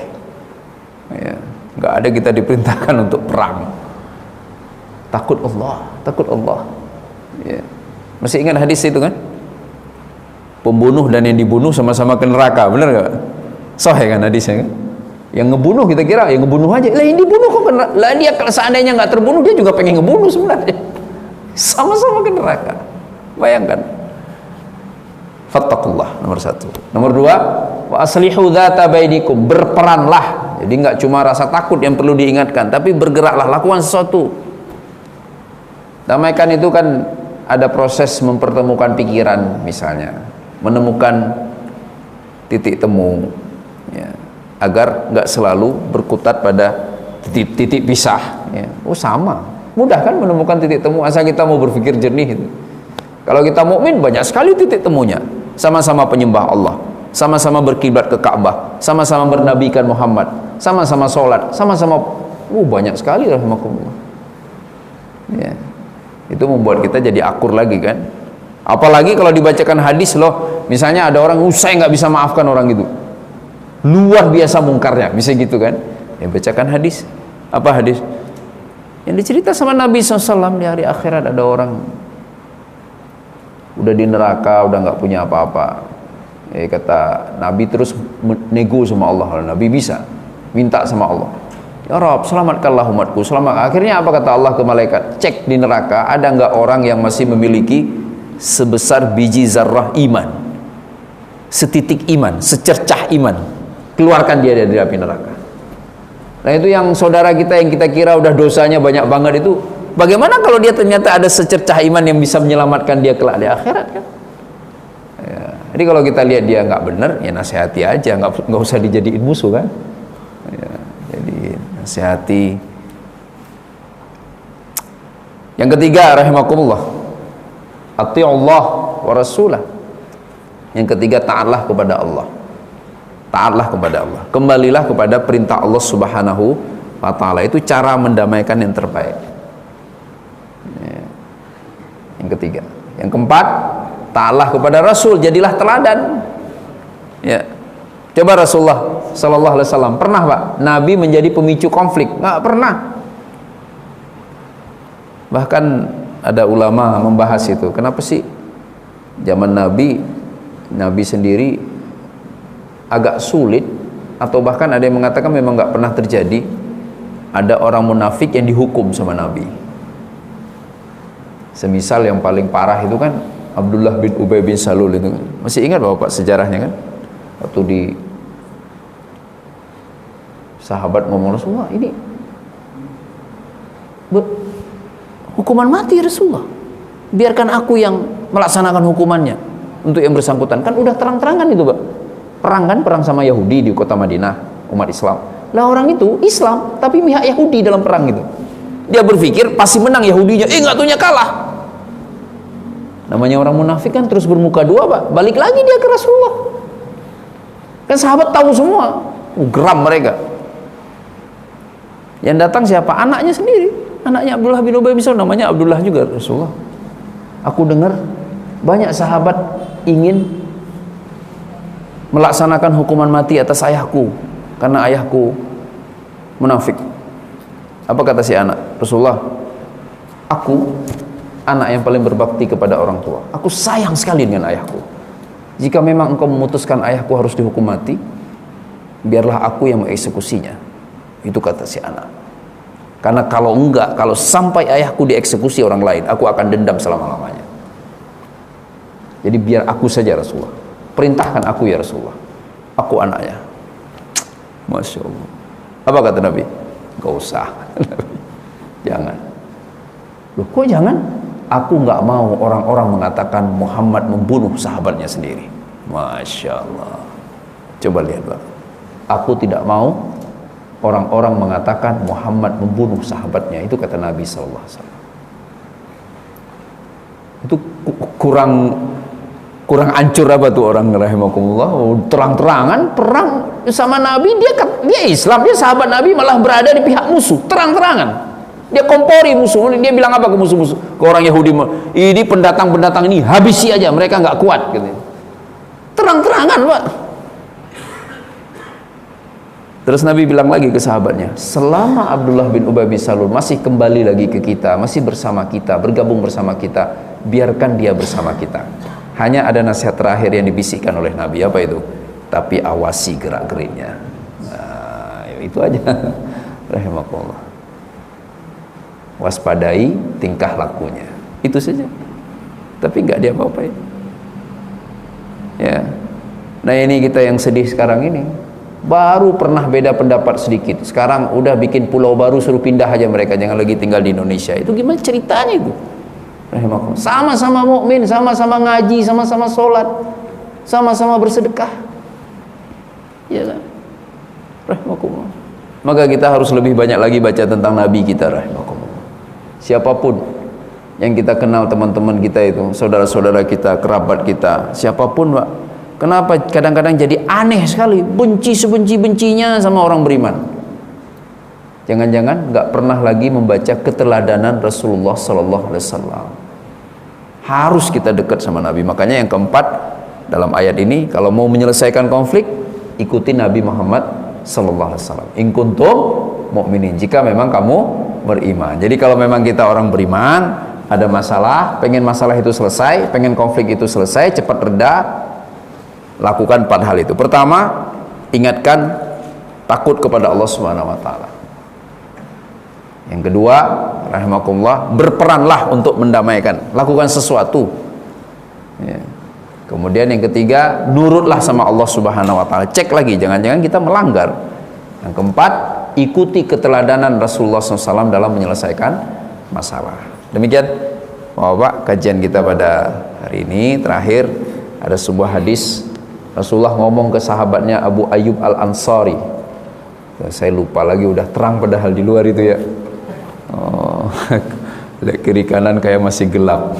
Ya, nggak ada kita diperintahkan untuk perang. Takut Allah, takut Allah. Ya. Masih ingat hadis itu kan? Pembunuh dan yang dibunuh sama-sama ke neraka, benar nggak? Sahih kan hadisnya kan? Yang ngebunuh kita kira yang ngebunuh aja, lah yang dibunuh kok kena? Lah dia kalau seandainya nggak terbunuh dia juga pengen ngebunuh sebenarnya. Sama-sama ke neraka. Bayangkan. Fattaqullah nomor 1. Nomor 2, wa aslihu dzata bainikum, berperanlah. Jadi enggak cuma rasa takut yang perlu diingatkan, tapi bergeraklah, lakukan sesuatu. Damaikan itu kan ada proses mempertemukan pikiran misalnya, menemukan titik temu ya, agar enggak selalu berkutat pada titik pisah ya. Oh sama. Mudah kan menemukan titik temu asal kita mau berpikir jernih itu. Kalau kita mukmin banyak sekali titik temunya. Sama-sama penyembah Allah, sama-sama berkiblat ke Ka'bah, sama-sama bernabikan Muhammad, sama-sama sholat, sama-sama banyak sekali rahimakumullah. Ya. Itu membuat kita jadi akur lagi kan. Apalagi kalau dibacakan hadis loh, misalnya ada orang saya nggak bisa maafkan orang itu. Luar biasa mungkarnya, bisa gitu kan. Ya bacakan hadis. Apa hadis? Yang dicerita sama Nabi SAW di hari akhirat, ada orang udah di neraka, udah nggak punya apa-apa. Kata Nabi terus nego sama Allah. Nabi bisa minta sama Allah, ya Rabb selamatkanlah umatku, selamat. Akhirnya apa kata Allah ke malaikat? Cek di neraka ada nggak orang yang masih memiliki sebesar biji zarrah iman, setitik iman, secercah iman. Keluarkan dia dari api neraka. Nah itu yang saudara kita yang kita kira udah dosanya banyak banget itu, bagaimana kalau dia ternyata ada secercah iman yang bisa menyelamatkan dia kelak di akhirat kan? Ya, jadi kalau kita lihat dia nggak benar, ya nasihati aja, nggak usah dijadiin musuh kan? Ya, jadi nasihati. Yang ketiga rahimakumullah, ati'ullah wa rasulah. Yang ketiga taatlah kepada Allah. Taatlah kepada Allah, kembalilah kepada perintah Allah Subhanahu wa ta'ala. Itu cara mendamaikan yang terbaik ya. Yang ketiga. Yang keempat, taatlah kepada Rasul, jadilah teladan ya. Coba Rasulullah Sallallahu Alaihi Wasallam pernah Pak Nabi menjadi pemicu konflik? Nggak pernah. Bahkan ada ulama membahas itu, kenapa sih zaman Nabi sendiri agak sulit, atau bahkan ada yang mengatakan memang nggak pernah terjadi ada orang munafik yang dihukum sama Nabi. Semisal yang paling parah itu kan Abdullah bin Ubay bin Salul itu. Masih ingat Bapak sejarahnya kan? Waktu di sahabat ngomong, Rasulullah ini hukuman mati Rasulullah, biarkan aku yang melaksanakan hukumannya untuk yang bersangkutan. Kan udah terang-terangan itu Pak, perang sama Yahudi di kota Madinah, umat Islam. Lah orang itu Islam tapi pihak Yahudi dalam perang itu, dia berpikir pasti menang Yahudinya, nggak taunya kalah. Namanya orang munafik kan terus bermuka dua Pak, balik lagi dia ke Rasulullah. Kan sahabat tahu semua, geram mereka. Yang datang siapa? Anaknya sendiri, anaknya Abdullah bin Ubay bin Salul, namanya Abdullah juga. Rasulullah, aku dengar banyak sahabat ingin melaksanakan hukuman mati atas ayahku karena ayahku munafik. Apa kata si anak? Rasulullah, aku anak yang paling berbakti kepada orang tua, aku sayang sekali dengan ayahku. Jika memang engkau memutuskan ayahku harus dihukum mati, biarlah aku yang mengeksekusinya. Itu kata si anak. Karena kalau enggak, kalau sampai ayahku dieksekusi orang lain, aku akan dendam selama-lamanya. Jadi biar aku saja Rasulullah, perintahkan aku ya Rasulullah, aku anaknya. Masya Allah. Apa kata Nabi? Gak usah. Jangan. Loh kok jangan? Aku nggak mau orang-orang mengatakan Muhammad membunuh sahabatnya sendiri. Masya Allah. Coba lihat Pak, aku tidak mau orang-orang mengatakan Muhammad membunuh sahabatnya. Itu kata Nabi SAW. Itu kurang ancur apa tuh orang, rahimakumullah. Terang-terangan perang sama Nabi, dia Islam, dia sahabat Nabi, malah berada di pihak musuh, terang-terangan. Dia kompori musuh. Dia bilang apa ke musuh-musuh, ke orang Yahudi? Ini pendatang-pendatang ini habisi aja, mereka nggak kuat gitu. Terang-terangan Pak. Terus Nabi bilang lagi ke sahabatnya, selama Abdullah bin Ubay bin Salul masih kembali lagi ke kita, masih bersama kita, bergabung bersama kita, biarkan dia bersama kita. Hanya ada nasihat terakhir yang dibisikkan oleh Nabi, apa itu? Tapi awasi gerak-geriknya. Nah, itu aja. Rahimakumullah. Waspadai tingkah lakunya. Itu saja. Tapi nggak dia apa-apain. Ya. Nah ini kita yang sedih sekarang ini. Baru pernah beda pendapat sedikit, sekarang udah bikin pulau baru, suruh pindah aja mereka, jangan lagi tinggal di Indonesia. Itu gimana ceritanya itu? Rahimakumullah. Sama-sama mukmin, sama-sama ngaji, sama-sama sholat, sama-sama bersedekah. Ya kan? Rahimakumullah. Maka kita harus lebih banyak lagi baca tentang Nabi kita, rahimakumullah. Siapapun yang kita kenal, teman-teman kita itu, saudara-saudara kita, kerabat kita, siapapun Pak, kenapa kadang-kadang jadi aneh sekali, benci sebenci-bencinya sama orang beriman? Jangan-jangan nggak pernah lagi membaca keteladanan Rasulullah Sallallahu Alaihi Wasallam. Harus kita dekat sama Nabi. Makanya yang keempat dalam ayat ini, kalau mau menyelesaikan konflik, ikuti Nabi Muhammad Sallallahu Alaihi Wasallam. In kuntum mu'minin, jika memang kamu beriman. Jadi kalau memang kita orang beriman, ada masalah, pengen masalah itu selesai, pengen konflik itu selesai, cepat reda, lakukan 4 hal itu. Pertama, ingatkan takut kepada Allah Subhanahu wa taala. Yang kedua, rahimakumullah, berperanlah untuk mendamaikan, lakukan sesuatu. Ya. Kemudian yang ketiga, nurutlah sama Allah Subhanahu wa taala. Cek lagi, jangan-jangan kita melanggar. Yang keempat, ikuti keteladanan Rasulullah SAW dalam menyelesaikan masalah. Demikian Bapak kajian kita pada hari ini. Terakhir, ada sebuah hadis Rasulullah ngomong ke sahabatnya Abu Ayyub Al-Ansari. Saya lupa lagi, udah terang padahal di luar itu ya. Oh, lihat kiri kanan kayak masih gelap.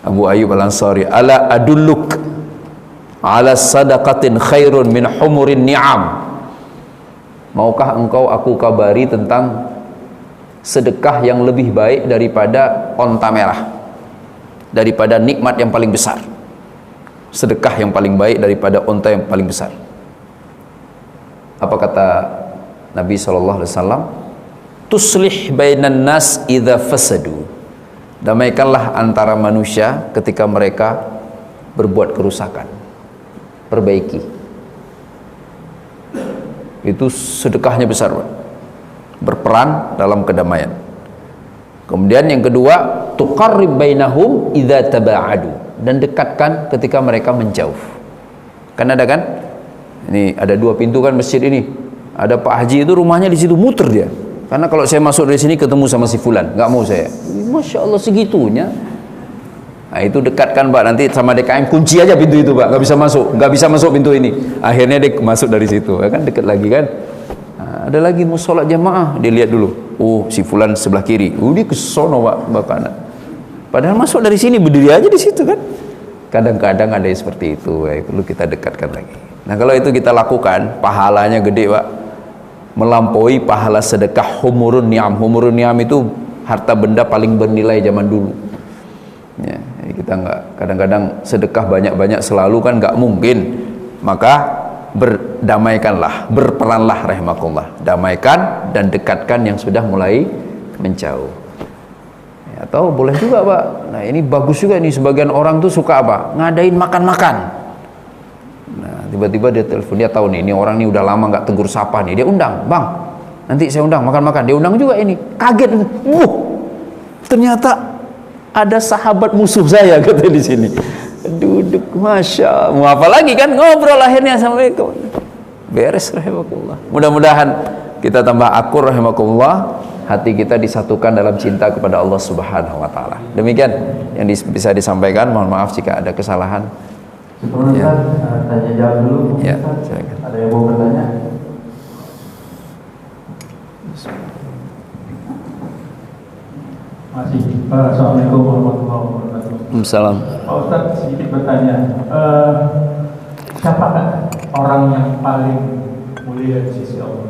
Abu Ayyub Al-Ansari, ala adulluk ala sadaqatin khairun min humurin ni'am. Maukah engkau aku kabari tentang sedekah yang lebih baik daripada onta merah, daripada nikmat yang paling besar. Sedekah yang paling baik daripada onta yang paling besar. Apa kata Nabi SAW? Tuslih bainan nas idza fasadu. Damaikanlah antara manusia ketika mereka berbuat kerusakan. Perbaiki. Itu sedekahnya besar, Pak. Berperan dalam kedamaian. Kemudian yang kedua, tuqarrib bainahum idza taba'adu, dan dekatkan ketika mereka menjauh. Kan ada kan? Ini ada 2 pintu kan masjid ini. Ada Pak Haji itu rumahnya di situ, muter dia. Karena kalau saya masuk dari sini ketemu sama si fulan, nggak mau saya. Masya Allah segitunya. Nah itu dekatkan Pak, nanti sama DKM kunci aja pintu itu Pak, nggak bisa masuk pintu ini. Akhirnya dia masuk dari situ, ya kan dekat lagi kan. Nah, ada lagi mau sholat jamaah, dia lihat dulu. Oh si fulan sebelah kiri, dia ke sono Pak kanan. Padahal masuk dari sini, berdiri aja di situ kan. Kadang-kadang ada yang seperti itu, perlu kita dekatkan lagi. Nah kalau itu kita lakukan, pahalanya gede Pak, melampaui pahala sedekah humurun ni'am. Humurun ni'am itu harta benda paling bernilai zaman dulu. Ya, jadi kita nggak, kadang-kadang sedekah banyak-banyak selalu kan nggak mungkin. Maka berdamaikanlah, berperanlah rahimakumullah, damaikan dan dekatkan yang sudah mulai menjauh. Ya, atau boleh juga Pak, nah ini bagus juga nih, sebagian orang tuh suka apa? Ngadain makan-makan. Nah tiba-tiba dia telepon, dia tahu nih ini orang nih udah lama nggak tegur sapa nih, dia undang, bang nanti saya undang makan-makan, dia undang juga ini, kaget, ternyata ada sahabat musuh saya kata di sini. Duduk, masya Allah, mau apa lagi kan, ngobrol akhirnya sampai beres rahimakumullah. Mudah-mudahan kita tambah akur rahimakumullah, hati kita disatukan dalam cinta kepada Allah Subhanahu wa taala. Demikian yang bisa disampaikan, mohon maaf jika ada kesalahan. Ya. Tanya jawab dulu. Ya, ada yang mau bertanya? Masih. Assalamualaikum warahmatullahi wabarakatuh. Salam. Pak Ustadz sedikit bertanya, siapakah orang yang paling mulia di sisi Allah?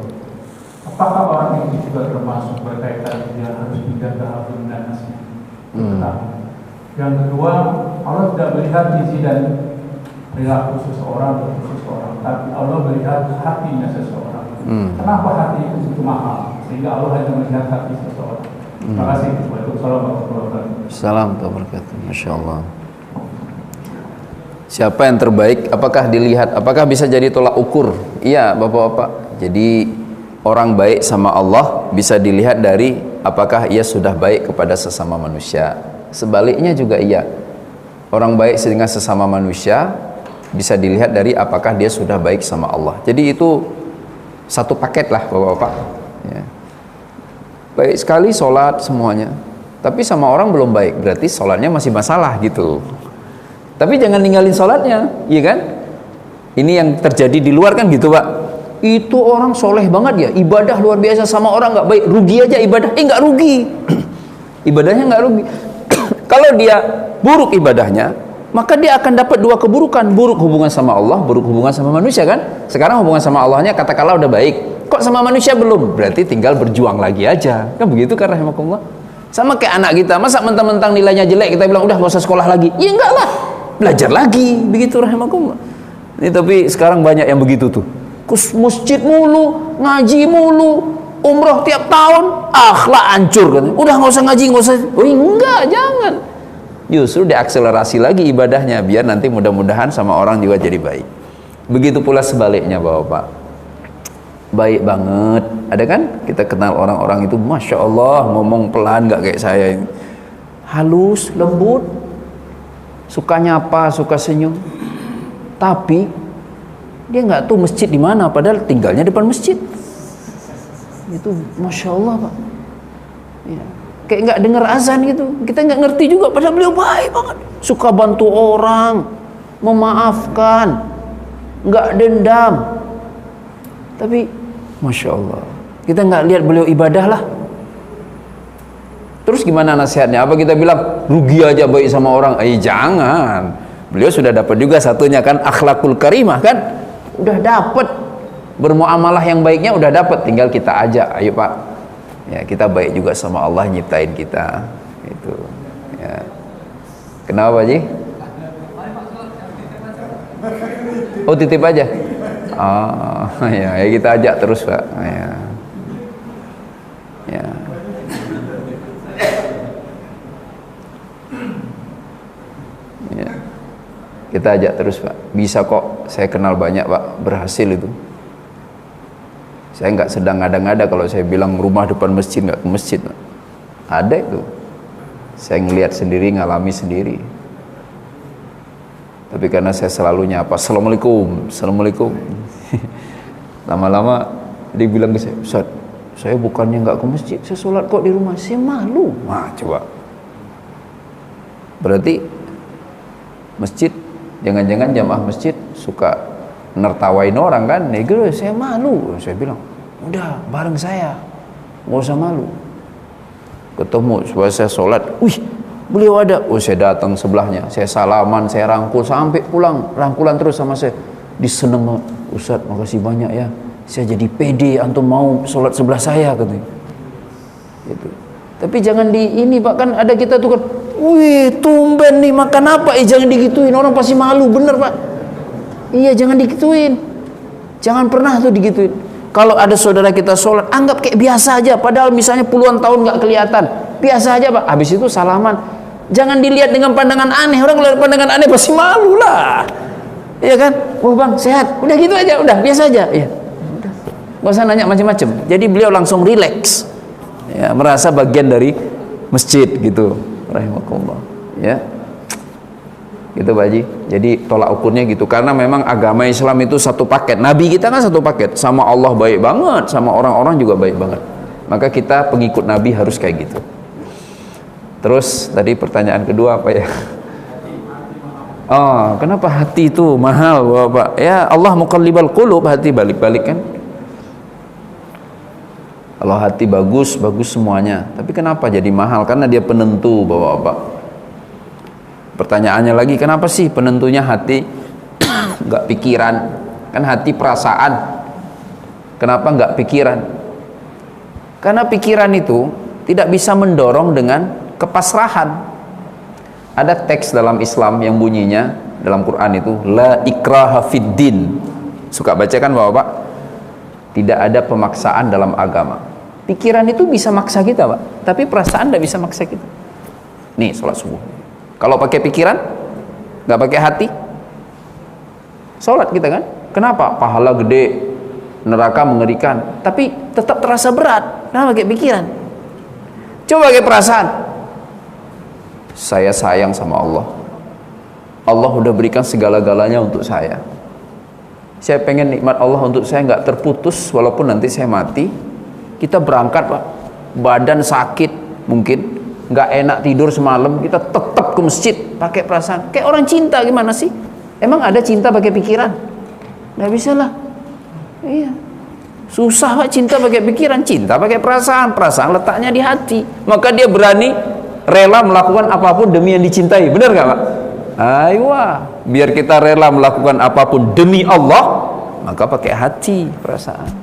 Apakah orang itu juga termasuk berkaitan dia harus menjaga harun dan nasib? Yang kedua, Allah tidak melihat sisi dan perilaku seseorang, tapi Allah melihat hatinya seseorang. Kenapa hati itu begitu mahal sehingga Allah hanya melihat hati seseorang? Terima kasih. Waalaikumsalam warahmatullahi wabarakatuh. Assalamualaikum warahmatullahi wabarakatuh. Masya Allah. Siapa yang terbaik? Apakah dilihat? Apakah bisa jadi tolak ukur? Iya, bapak-bapak. Jadi orang baik sama Allah bisa dilihat dari apakah ia sudah baik kepada sesama manusia. Sebaliknya juga iya. Orang baik dengan sesama manusia bisa dilihat dari apakah dia sudah baik sama Allah. Jadi itu satu paket lah bapak-bapak. Ya. Baik sekali sholat semuanya, tapi sama orang belum baik, berarti sholatnya masih masalah gitu. Tapi jangan ninggalin sholatnya, iya kan? Ini yang terjadi di luar kan gitu Pak. Itu orang soleh banget ya, ibadah luar biasa, sama orang nggak baik, rugi aja ibadah. Nggak rugi, ibadahnya nggak rugi. Kalau dia buruk ibadahnya, maka dia akan dapat 2 keburukan, buruk hubungan sama Allah, buruk hubungan sama manusia kan. Sekarang hubungan sama Allahnya katakanlah udah baik, kok sama manusia belum, berarti tinggal berjuang lagi aja kan, begitu kan rahimakumullah. Sama kayak anak kita, masa mentang-mentang nilainya jelek kita bilang udah gak usah sekolah lagi, ya enggak lah, belajar lagi, begitu rahimakumullah. Ini tapi sekarang banyak yang begitu tuh, masjid mulu, ngaji mulu, umroh tiap tahun, akhlak hancur kan, udah gak usah ngaji, gak usah. Oh enggak, jangan, justru diakselerasi lagi ibadahnya biar nanti mudah-mudahan sama orang juga jadi baik. Begitu pula sebaliknya bapak-bapak, baik banget, ada kan kita kenal orang-orang itu masya Allah ngomong pelan gak kayak saya ini, halus, lembut, suka nyapa, suka senyum, tapi dia nggak tahu masjid di mana, padahal tinggalnya depan masjid. Itu masya Allah Pak ya. Kayak nggak dengar azan gitu, kita nggak ngerti juga, padahal beliau baik banget, suka bantu orang, memaafkan, nggak dendam. Tapi masya Allah kita nggak lihat beliau ibadah lah. Terus gimana nasihatnya? Apa kita bilang rugi aja baik sama orang? Jangan, beliau sudah dapat juga satunya kan, akhlakul karimah kan, udah dapat bermuamalah yang baiknya, udah dapat, tinggal kita ajak, ayo Pak ya, kita baik juga sama Allah nyiptain kita itu ya. Kenapa Ji? Oh titip aja. Oh ya, kita ajak terus Pak ya. Ya. Ya. Kita ajak terus Pak, bisa kok, saya kenal banyak Pak berhasil itu. Saya nggak sedang ngada-ngada kalau saya bilang rumah depan masjid nggak ke masjid. Ada itu. Saya ngelihat sendiri, ngalami sendiri. Tapi karena saya selalu nyapa, Assalamualaikum, Assalamualaikum. Lama-lama dia bilang ke saya, Ustaz, saya bukannya nggak ke masjid, saya sholat kok di rumah, saya malu. Nah, coba. Berarti masjid, jangan-jangan jamaah masjid suka nertawain orang kan? Nego, saya malu. Saya bilang, udah bareng saya, nggak usah malu. Ketemu, supaya saya sholat, wih, beliau ada. Oh, saya datang sebelahnya, saya salaman, saya rangkul sampai pulang, rangkulan terus sama saya. Diseneng, Ustaz, makasih banyak ya. Saya jadi pede, antum mau sholat sebelah saya katanya. Gitu. Tapi jangan di ini Pak, kan ada kita tuh kan, wih, tumben nih makan apa? Jangan digituin, orang pasti malu, bener Pak. Iya, jangan digituin. Jangan pernah tuh digituin. Kalau ada saudara kita sholat, anggap kayak biasa aja. Padahal misalnya puluhan tahun nggak kelihatan, biasa aja Pak. Habis itu salaman. Jangan dilihat dengan pandangan aneh. Orang kalau pandangan aneh pasti malu lah. Iya kan? Wah Bang, sehat. Udah gitu aja, udah biasa aja. Iya. Udah. Nggak usah nanya macam-macam. Jadi beliau langsung rileks. Ya, merasa bagian dari masjid gitu. Rahimakumullah. Ya. Gitu Pak Haji. Jadi tolak ukurnya gitu, karena memang agama Islam itu satu paket. Nabi kita kan satu paket, sama Allah baik banget, sama orang-orang juga baik banget. Maka kita pengikut Nabi harus kayak gitu. Terus tadi pertanyaan kedua apa ya? Oh, kenapa hati itu mahal Bapak? Ya Allah muqallibal qulub, hati balik-balik kan. Kalau hati bagus, bagus semuanya. Tapi kenapa jadi mahal? Karena dia penentu Bapak-bapak. Pertanyaannya lagi, kenapa sih penentunya hati, nggak pikiran? Kan hati perasaan. Kenapa nggak pikiran? Karena pikiran itu tidak bisa mendorong dengan kepasrahan. Ada teks dalam Islam yang bunyinya dalam Quran itu, la ikraha fid din. Suka baca kan Bapak? Tidak ada pemaksaan dalam agama. Pikiran itu bisa maksa kita Pak, tapi perasaan tidak bisa maksa kita. Nih sholat subuh, kalau pakai pikiran, nggak pakai hati, sholat kita kan? Kenapa? Pahala gede, neraka mengerikan, tapi tetap terasa berat. Kenapa pakai pikiran? Coba pakai perasaan. Saya sayang sama Allah. Allah udah berikan segala-galanya untuk saya. Saya pengen nikmat Allah untuk saya nggak terputus walaupun nanti saya mati. Kita berangkat Pak, badan sakit mungkin, nggak enak tidur semalam, kita tetap ke masjid pakai perasaan. Kayak orang cinta gimana sih? Emang ada cinta pakai pikiran? Nggak bisa lah. Iya. Susah Pak cinta pakai pikiran, cinta pakai perasaan. Perasaan letaknya di hati. Maka dia berani rela melakukan apapun demi yang dicintai. Benar nggak Pak? Aywa, biar kita rela melakukan apapun demi Allah, maka pakai hati, perasaan.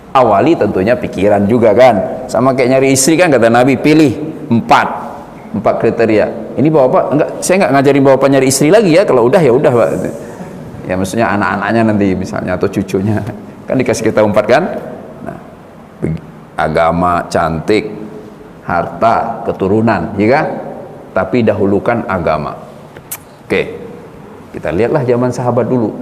Awali tentunya pikiran juga kan. Sama kayak nyari istri kan, kata Nabi, pilih 4 kriteria. Ini Bapak enggak, saya nggak ngajarin Bapak nyari istri lagi ya. Kalau udah ya udah Pak. Ya maksudnya anak-anaknya nanti misalnya atau cucunya. Kan dikasih kita 4 kan. Nah, agama, cantik, harta, keturunan, ya kan? Tapi dahulukan agama. Oke. Kita lihatlah zaman sahabat dulu.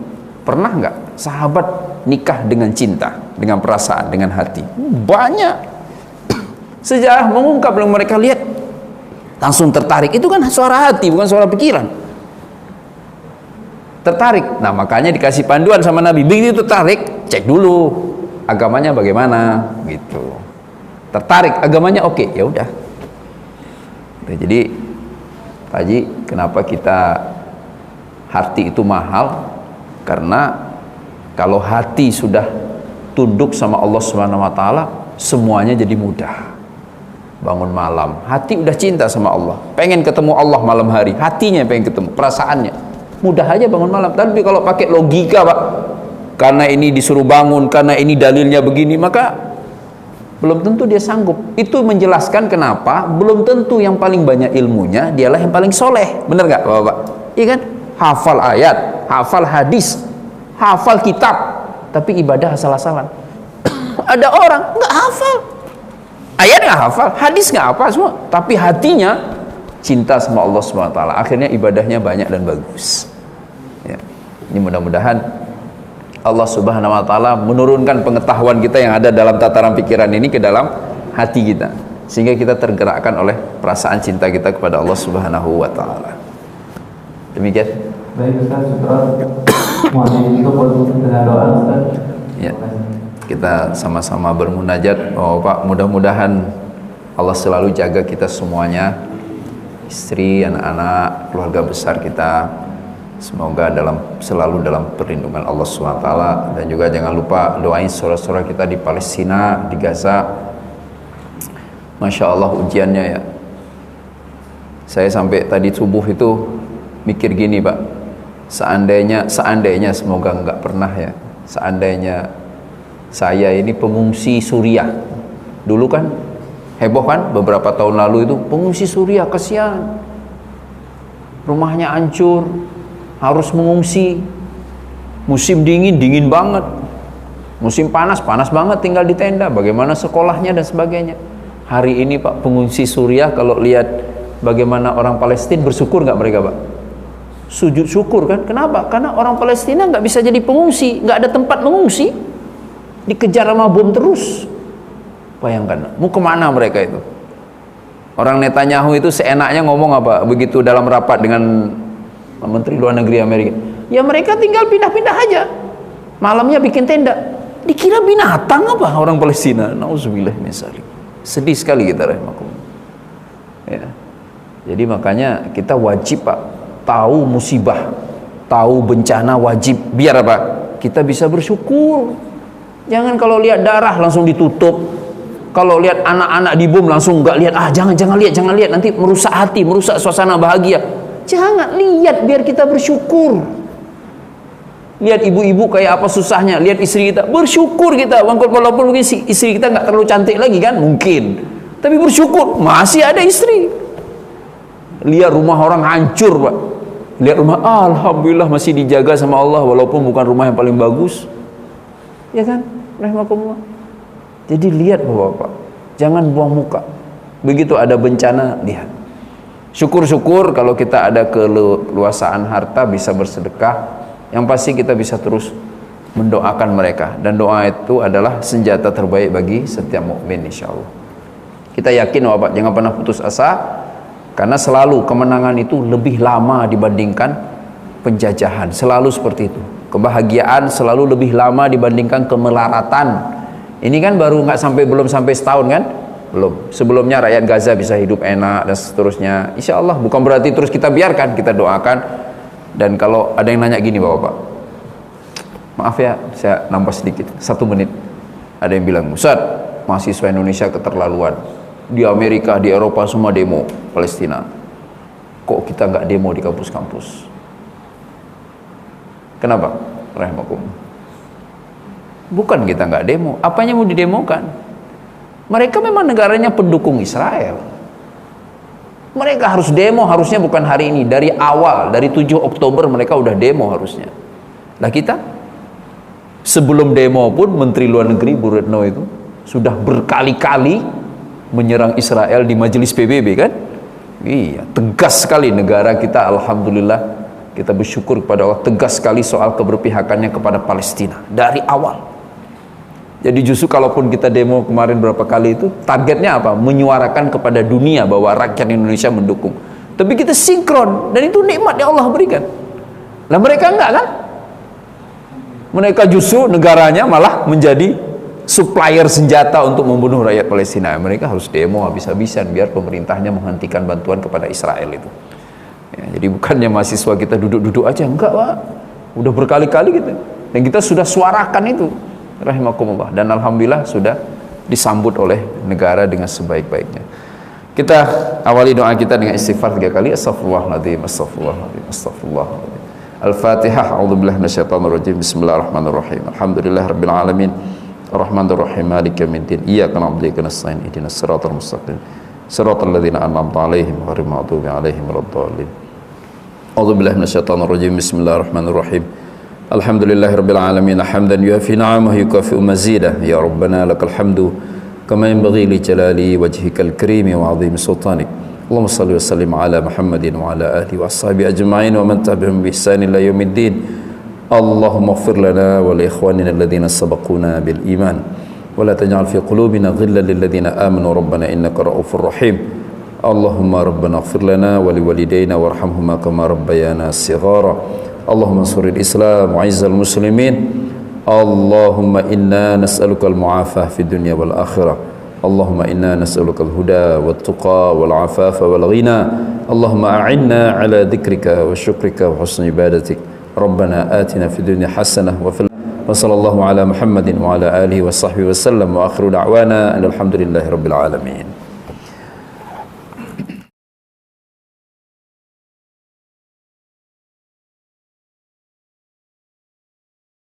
Pernah nggak sahabat nikah dengan cinta, dengan perasaan, dengan hati? Banyak. Sejarah mengungkap yang mereka lihat langsung tertarik. Itu kan suara hati, bukan suara pikiran. Tertarik. Nah makanya dikasih panduan sama Nabi, begitu tertarik, cek dulu agamanya bagaimana gitu. Tertarik agamanya oke, ya udah. Jadi Pak Haji, kenapa kita hati itu mahal? Karena kalau hati sudah tunduk sama Allah Subhanahu wa taala, semuanya jadi mudah. Bangun malam, hati udah cinta sama Allah, pengen ketemu Allah malam hari, hatinya pengen ketemu, perasaannya mudah aja bangun malam. Tapi kalau pakai logika Pak, karena ini disuruh bangun, karena ini dalilnya begini, maka belum tentu dia sanggup. Itu menjelaskan kenapa belum tentu yang paling banyak ilmunya dialah yang paling soleh. Bener nggak Bapak? Iya kan? Hafal ayat, hafal hadis, hafal kitab, tapi ibadah asal-asalan. Ada orang nggak hafal, ayat nggak hafal, hadis nggak hafal semua, tapi hatinya cinta sama Allah SWT. Akhirnya ibadahnya banyak dan bagus. Ya. Ini mudah-mudahan Allah Subhanahu wa taala menurunkan pengetahuan kita yang ada dalam tataran pikiran ini ke dalam hati kita, sehingga kita tergerakkan oleh perasaan cinta kita kepada Allah Subhanahu wa taala. Demikian. Baik Ustaz, syukran. Mohon ditutup dengan doa Ustaz. Ya. Kita sama-sama bermunajat bahwa Pak, mudah-mudahan Allah selalu jaga kita semuanya, istri, anak-anak, keluarga besar kita. Semoga selalu dalam perlindungan Allah SWT. Dan juga jangan lupa doain saudara-saudara kita di Palestina, di Gaza. Masya Allah ujiannya ya. Saya sampai tadi subuh itu mikir gini Pak, seandainya semoga nggak pernah ya, seandainya saya ini pengungsi Suriah. Dulu kan heboh kan beberapa tahun lalu itu, pengungsi Suriah kasihan, rumahnya hancur, harus mengungsi. Musim dingin banget, musim panas banget, tinggal di tenda, bagaimana sekolahnya dan sebagainya. Hari ini Pak, pengungsi Suriah kalau lihat bagaimana orang Palestina, bersyukur nggak mereka Pak? Sujud syukur kan? Kenapa? Karena orang Palestina nggak bisa jadi pengungsi, nggak ada tempat mengungsi, dikejar sama bom terus. Bayangkan, mau kemana mereka itu? Orang Netanyahu itu seenaknya ngomong apa? Begitu dalam rapat dengan Menteri Luar Negeri Amerika, ya mereka tinggal pindah-pindah aja, malamnya bikin tenda. Dikira binatang apa orang Palestina? Nauzubillah min dzalik. Sedih sekali kita, rahimakumullah. Ya. Jadi makanya kita wajib Pak, tahu musibah, tahu bencana, wajib biar apa? Kita bisa bersyukur. Jangan kalau lihat darah langsung ditutup. Kalau lihat anak-anak dibom langsung nggak lihat, jangan lihat nanti merusak hati, merusak suasana bahagia. Jangan lihat, biar kita bersyukur. Lihat ibu-ibu kayak apa susahnya, lihat istri kita, bersyukur kita. Walaupun mungkin istri kita nggak terlalu cantik lagi kan, mungkin, tapi bersyukur masih ada istri. Lihat rumah orang hancur Pak, lihat rumah, alhamdulillah masih dijaga sama Allah walaupun bukan rumah yang paling bagus, ya kan, rahimakumullah. Jadi lihat Bapak, jangan buang muka. Begitu ada bencana, lihat. Syukur-syukur kalau kita ada keluasaan harta bisa bersedekah. Yang pasti kita bisa terus mendoakan mereka, dan doa itu adalah senjata terbaik bagi setiap mukmin insyaallah. Kita yakin Bapak, jangan pernah putus asa, karena selalu kemenangan itu lebih lama dibandingkan penjajahan, selalu seperti itu. Kebahagiaan selalu lebih lama dibandingkan kemelaratan. Ini kan belum sampai setahun kan? Belum. Sebelumnya rakyat Gaza bisa hidup enak dan seterusnya. Insya Allah, bukan berarti terus kita biarkan, kita doakan. Dan kalau ada yang nanya gini Bapak, maaf ya, saya nambah sedikit, 1 menit. Ada yang bilang, Ustaz, mahasiswa Indonesia keterlaluan. Di Amerika, di Eropa semua demo Palestina. Kok kita nggak demo di kampus-kampus? Kenapa? Rahimakumullah. Bukan kita nggak demo, apanya mau didemokan? Mereka memang negaranya pendukung Israel. Mereka harus demo, harusnya bukan hari ini, dari awal, dari 7 Oktober mereka udah demo harusnya. Lah kita sebelum demo pun Menteri Luar Negeri Bu Retno itu sudah berkali-kali menyerang Israel di majelis PBB kan? Iya, tegas sekali negara kita, alhamdulillah kita bersyukur kepada Allah, tegas sekali soal keberpihakannya kepada Palestina dari awal. Jadi justru kalaupun kita demo kemarin berapa kali itu, targetnya apa? Menyuarakan kepada dunia bahwa rakyat Indonesia mendukung. Tapi kita sinkron, dan itu nikmat yang Allah berikan. Nah mereka enggak kan? Mereka justru negaranya malah menjadi supplier senjata untuk membunuh rakyat Palestina. Mereka harus demo habis-habisan biar pemerintahnya menghentikan bantuan kepada Israel itu. Ya, jadi bukannya mahasiswa kita duduk-duduk aja, enggak Pak. Udah berkali-kali gitu. Dan kita sudah suarakan itu. Rahimakumullah, dan alhamdulillah sudah disambut oleh negara dengan sebaik-baiknya. Kita awali doa kita dengan istighfar 3 kali. Astaghfirullahaladzim, astaghfirullahaladzim, astaghfirullahaladzim. Al-Fatihah. A'udzubillahi minasyaitonirrajim. Bismillahirrahmanirrahim. Alhamdulillahirabbil alamin. Arrahmanirrahim. Maliki yaumiddin. Iyyaka na'budu wa iyyaka nasta'in. Ihdinas siratal mustaqim. Siratal ladzina an'amta 'alaihim ghairil maghdubi 'alaihim waladdallin. A'udzubillahi minasyaitonirrajim. Bismillahirrahmanirrahim. Alhamdulillahirabbil alamin, hamdan yuafi ni'amahu yukafi'u mazidah. Ya Rabbana lakal hamdu kama yanbaghi li jalali wajhikal karim wa 'azimi sultanik. Allahumma shalli wa sallim ala Muhammadin wa ala alihi wa ashabihi ajma'in wa man tabi'ahum bi ihsan ila yaumiddin. اللهم اغفر لنا ولإخواننا الذين سبقونا بالإيمان ولا تجعل في قلوبنا غلا للذين آمنوا ربنا إنك رؤوف رحيم اللهم ربنا اغفر لنا ولوالدينا وارحمهما كما ربيانا صغارا اللهم انصر الإسلام وعز المسلمين اللهم إنا نسألك المعافاة في الدنيا والآخرة اللهم إنا نسألك الهدى والتقى والعفاف والغنى اللهم أعنا على ذكرك وشكرك وحسن عبادتك ربنا آتنا في الدنيا حسنة وصلى الله على محمد وعلى آله وصحبه وسلم وآخر دعوانا أن الحمد لله رب العالمين.